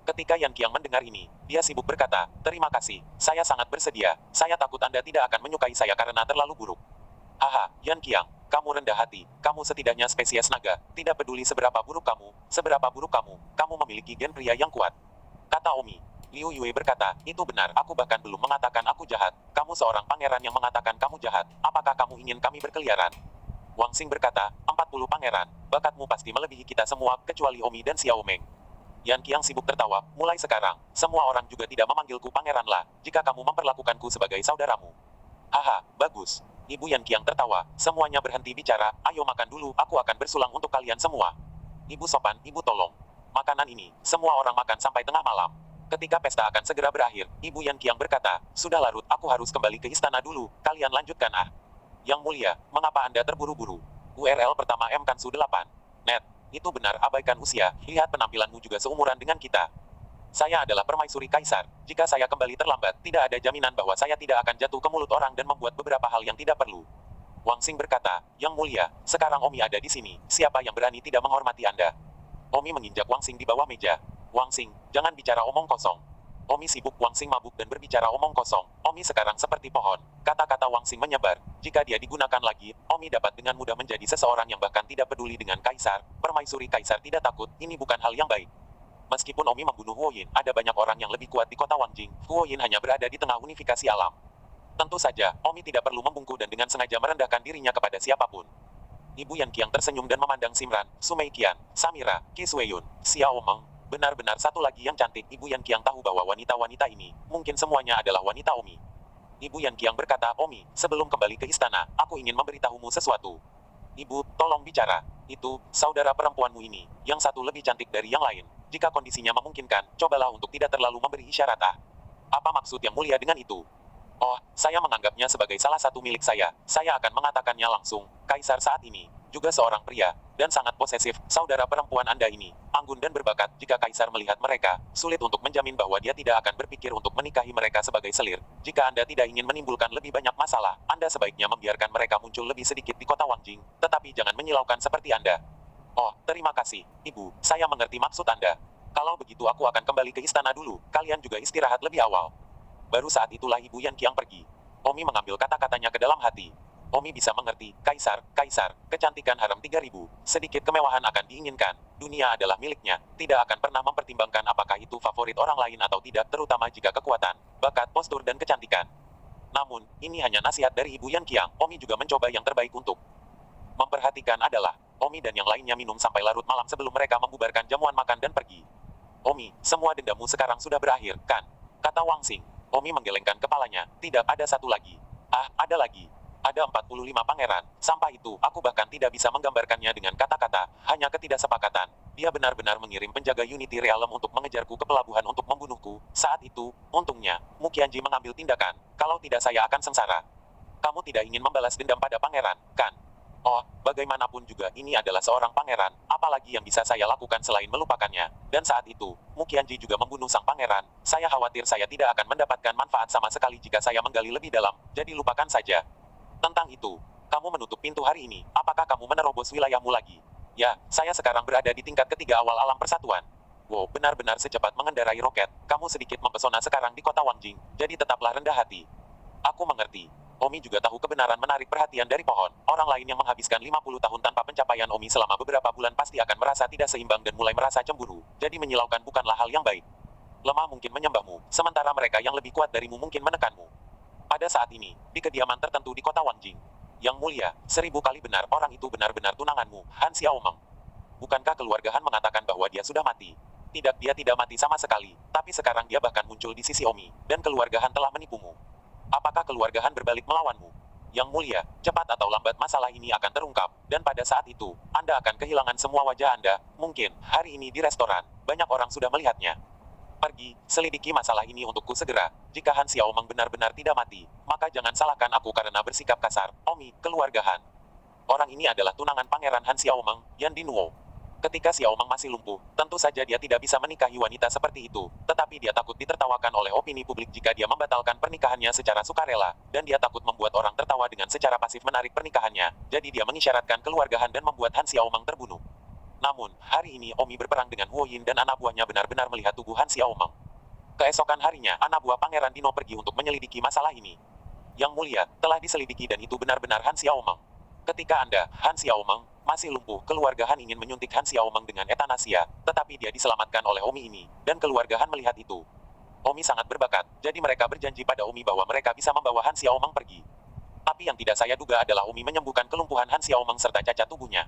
Ketika Yan Qiang mendengar ini, dia sibuk berkata, terima kasih. Saya sangat bersedia. Saya takut Anda tidak akan menyukai saya karena terlalu buruk. Haha, Yan Qiang, kamu rendah hati. Kamu setidaknya spesies naga. Tidak peduli seberapa buruk kamu memiliki gen pria yang kuat. Kata Omi. Liu Yue berkata, itu benar, aku bahkan belum mengatakan aku jahat. Kamu seorang pangeran yang mengatakan kamu jahat. Apakah kamu ingin kami berkeliaran? Wang Xing berkata, 40 pangeran. Bakatmu pasti melebihi kita semua, kecuali Omi dan Xiao Meng. Yan Qiang sibuk tertawa, mulai sekarang, semua orang juga tidak memanggilku pangeran lah, jika kamu memperlakukanku sebagai saudaramu. Haha, bagus. Ibu Yan Qiang tertawa, semuanya berhenti bicara, ayo makan dulu, aku akan bersulang untuk kalian semua. Ibu sopan, ibu tolong. Makanan ini, semua orang makan sampai tengah malam. Ketika pesta akan segera berakhir, Ibu Yan Qiang berkata, sudah larut, aku harus kembali ke istana dulu, kalian lanjutkan ah. Yang Mulia, mengapa Anda terburu-buru? URL pertama M Kansu 8. Net, itu benar, abaikan usia, lihat penampilanmu juga seumuran dengan kita. Saya adalah permaisuri kaisar, jika saya kembali terlambat, tidak ada jaminan bahwa saya tidak akan jatuh ke mulut orang dan membuat beberapa hal yang tidak perlu. Wang Xing berkata, Yang Mulia, sekarang Omi ada di sini, siapa yang berani tidak menghormati Anda? Omi menginjak Wang Xing di bawah meja. Wang Xing, jangan bicara omong kosong. Omi sibuk. Wang Xing mabuk dan berbicara omong kosong. Omi sekarang seperti pohon. Kata-kata Wang Xing menyebar. Jika dia digunakan lagi, Omi dapat dengan mudah menjadi seseorang yang bahkan tidak peduli dengan kaisar. Permaisuri kaisar tidak takut, ini bukan hal yang baik. Meskipun Omi membunuh Huo Yin, ada banyak orang yang lebih kuat di kota Wangjing. Huo Yin hanya berada di tengah unifikasi alam. Tentu saja, Omi tidak perlu membungkuk dan dengan sengaja merendahkan dirinya kepada siapapun. Ibu Yan Qiang tersenyum dan memandang Simran, Su Meiqian, Samira, Qi Suiyun, Xiao Meng. Benar-benar satu lagi yang cantik. Ibu Yan Qiang tahu bahwa wanita-wanita ini, mungkin semuanya adalah wanita Omi. Ibu Yan Qiang berkata, Omi, sebelum kembali ke istana, aku ingin memberitahumu sesuatu. Ibu, tolong bicara. Itu, saudara perempuanmu ini, yang satu lebih cantik dari yang lain. Jika kondisinya memungkinkan, cobalah untuk tidak terlalu memberi isyarat ah. Apa maksud Yang Mulia dengan itu? Oh, saya menganggapnya sebagai salah satu milik saya. Saya akan mengatakannya langsung. Kaisar saat ini, juga seorang pria, dan sangat posesif. Saudara perempuan Anda ini, anggun dan berbakat. Jika Kaisar melihat mereka, sulit untuk menjamin bahwa dia tidak akan berpikir untuk menikahi mereka sebagai selir. Jika Anda tidak ingin menimbulkan lebih banyak masalah, Anda sebaiknya membiarkan mereka muncul lebih sedikit di kota Wangjing. Tetapi jangan menyilaukan seperti Anda. Oh, terima kasih, Ibu. Saya mengerti maksud Anda. Kalau begitu aku akan kembali ke istana dulu. Kalian juga istirahat lebih awal. Baru saat itulah Ibu Yan Qiang pergi. Omi mengambil kata-katanya ke dalam hati. Omi bisa mengerti, Kaisar, kecantikan harem 3000, sedikit kemewahan akan diinginkan, dunia adalah miliknya, tidak akan pernah mempertimbangkan apakah itu favorit orang lain atau tidak, terutama jika kekuatan, bakat, postur dan kecantikan. Namun, ini hanya nasihat dari Ibu Yan Qiang. Omi juga mencoba yang terbaik untuk memperhatikan adalah, Omi dan yang lainnya minum sampai larut malam sebelum mereka membubarkan jamuan makan dan pergi. Omi, semua dendammu sekarang sudah berakhir, kan? Kata Wang Xing. Omi menggelengkan kepalanya, tidak ada satu lagi. Ah, ada lagi. Ada 45 pangeran. Sampah itu, aku bahkan tidak bisa menggambarkannya dengan kata-kata, hanya ketidaksepakatan. Dia benar-benar mengirim penjaga Unity Realm untuk mengejarku ke pelabuhan untuk membunuhku. Saat itu, untungnya, Mu Qianji mengambil tindakan. Kalau tidak saya akan sengsara. Kamu tidak ingin membalas dendam pada pangeran, kan? Oh, bagaimanapun juga ini adalah seorang pangeran, apalagi yang bisa saya lakukan selain melupakannya. Dan saat itu, Mu Qianji juga membunuh sang pangeran. Saya khawatir saya tidak akan mendapatkan manfaat sama sekali jika saya menggali lebih dalam, jadi lupakan saja. Tentang itu, kamu menutup pintu hari ini, apakah kamu menerobos wilayahmu lagi? Ya, saya sekarang berada di tingkat ketiga awal alam persatuan. Wow, benar-benar secepat mengendarai roket, kamu sedikit mempesona sekarang di kota Wangjing, jadi tetaplah rendah hati. Aku mengerti. Omi juga tahu kebenaran menarik perhatian dari pohon. Orang lain yang menghabiskan 50 tahun tanpa pencapaian Omi selama beberapa bulan pasti akan merasa tidak seimbang dan mulai merasa cemburu. Jadi menyilaukan bukanlah hal yang baik. Lemah mungkin menyembahmu, sementara mereka yang lebih kuat darimu mungkin menekanmu. Pada saat ini, di kediaman tertentu di kota Wangjing. Yang Mulia, 1000 kali benar orang itu benar-benar tunanganmu, Han Xiaomeng. Bukankah keluarga Han mengatakan bahwa dia sudah mati? Tidak, dia tidak mati sama sekali, tapi sekarang dia bahkan muncul di sisi Omi, dan keluarga Han telah menipumu. Apakah keluarga Han berbalik melawanmu? Yang mulia, cepat atau lambat masalah ini akan terungkap, dan pada saat itu, Anda akan kehilangan semua wajah Anda. Mungkin, hari ini di restoran, banyak orang sudah melihatnya. Pergi, selidiki masalah ini untukku segera. Jika Han Xiaomeng benar-benar tidak mati, maka jangan salahkan aku karena bersikap kasar. Omi, keluarga Han. Orang ini adalah tunangan Pangeran Han Xiaomeng, Yan Dinwo. Ketika Xiaomeng masih lumpuh, tentu saja dia tidak bisa menikahi wanita seperti itu, tetapi dia takut ditertawakan oleh opini publik jika dia membatalkan pernikahannya secara sukarela, dan dia takut membuat orang tertawa dengan secara pasif menarik pernikahannya, jadi dia mengisyaratkan keluarga Han dan membuat Han Xiaomeng terbunuh. Namun, hari ini Omi berperang dengan Huo Yin dan anak buahnya benar-benar melihat tubuh Han Xiaomeng. Keesokan harinya, anak buah Pangeran Dino pergi untuk menyelidiki masalah ini. Yang mulia, telah diselidiki dan itu benar-benar Han Xiaomeng. Ketika Anda, Han Xiaomeng, masih lumpuh, keluarga Han ingin menyuntik Han Xiaomeng dengan etanasia, tetapi dia diselamatkan oleh Omi ini, dan keluarga Han melihat itu. Omi sangat berbakat, jadi mereka berjanji pada Omi bahwa mereka bisa membawa Han Xiaomeng pergi. Tapi yang tidak saya duga adalah Omi menyembuhkan kelumpuhan Han Xiaomeng serta cacat tubuhnya.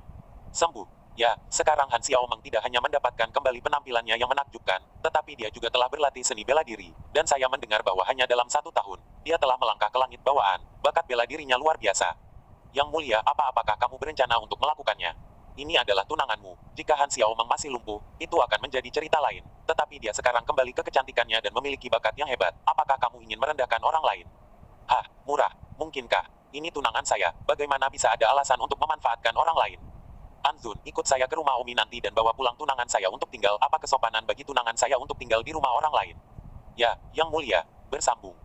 Sembuh. Ya, sekarang Han Xiaomeng tidak hanya mendapatkan kembali penampilannya yang menakjubkan, tetapi dia juga telah berlatih seni bela diri, dan saya mendengar bahwa hanya dalam 1 tahun, dia telah melangkah ke langit bawaan, bakat bela dirinya luar biasa. Yang mulia, apakah kamu berencana untuk melakukannya? Ini adalah tunanganmu. Jika Han Xiaomeng masih lumpuh, itu akan menjadi cerita lain. Tetapi dia sekarang kembali ke kecantikannya dan memiliki bakat yang hebat. Apakah kamu ingin merendahkan orang lain? Hah, murah. Mungkinkah? Ini tunangan saya. Bagaimana bisa ada alasan untuk memanfaatkan orang lain? Anzun, ikut saya ke rumah Omi nanti dan bawa pulang tunangan saya untuk tinggal. Apa kesopanan bagi tunangan saya untuk tinggal di rumah orang lain? Ya, yang mulia. Bersambung.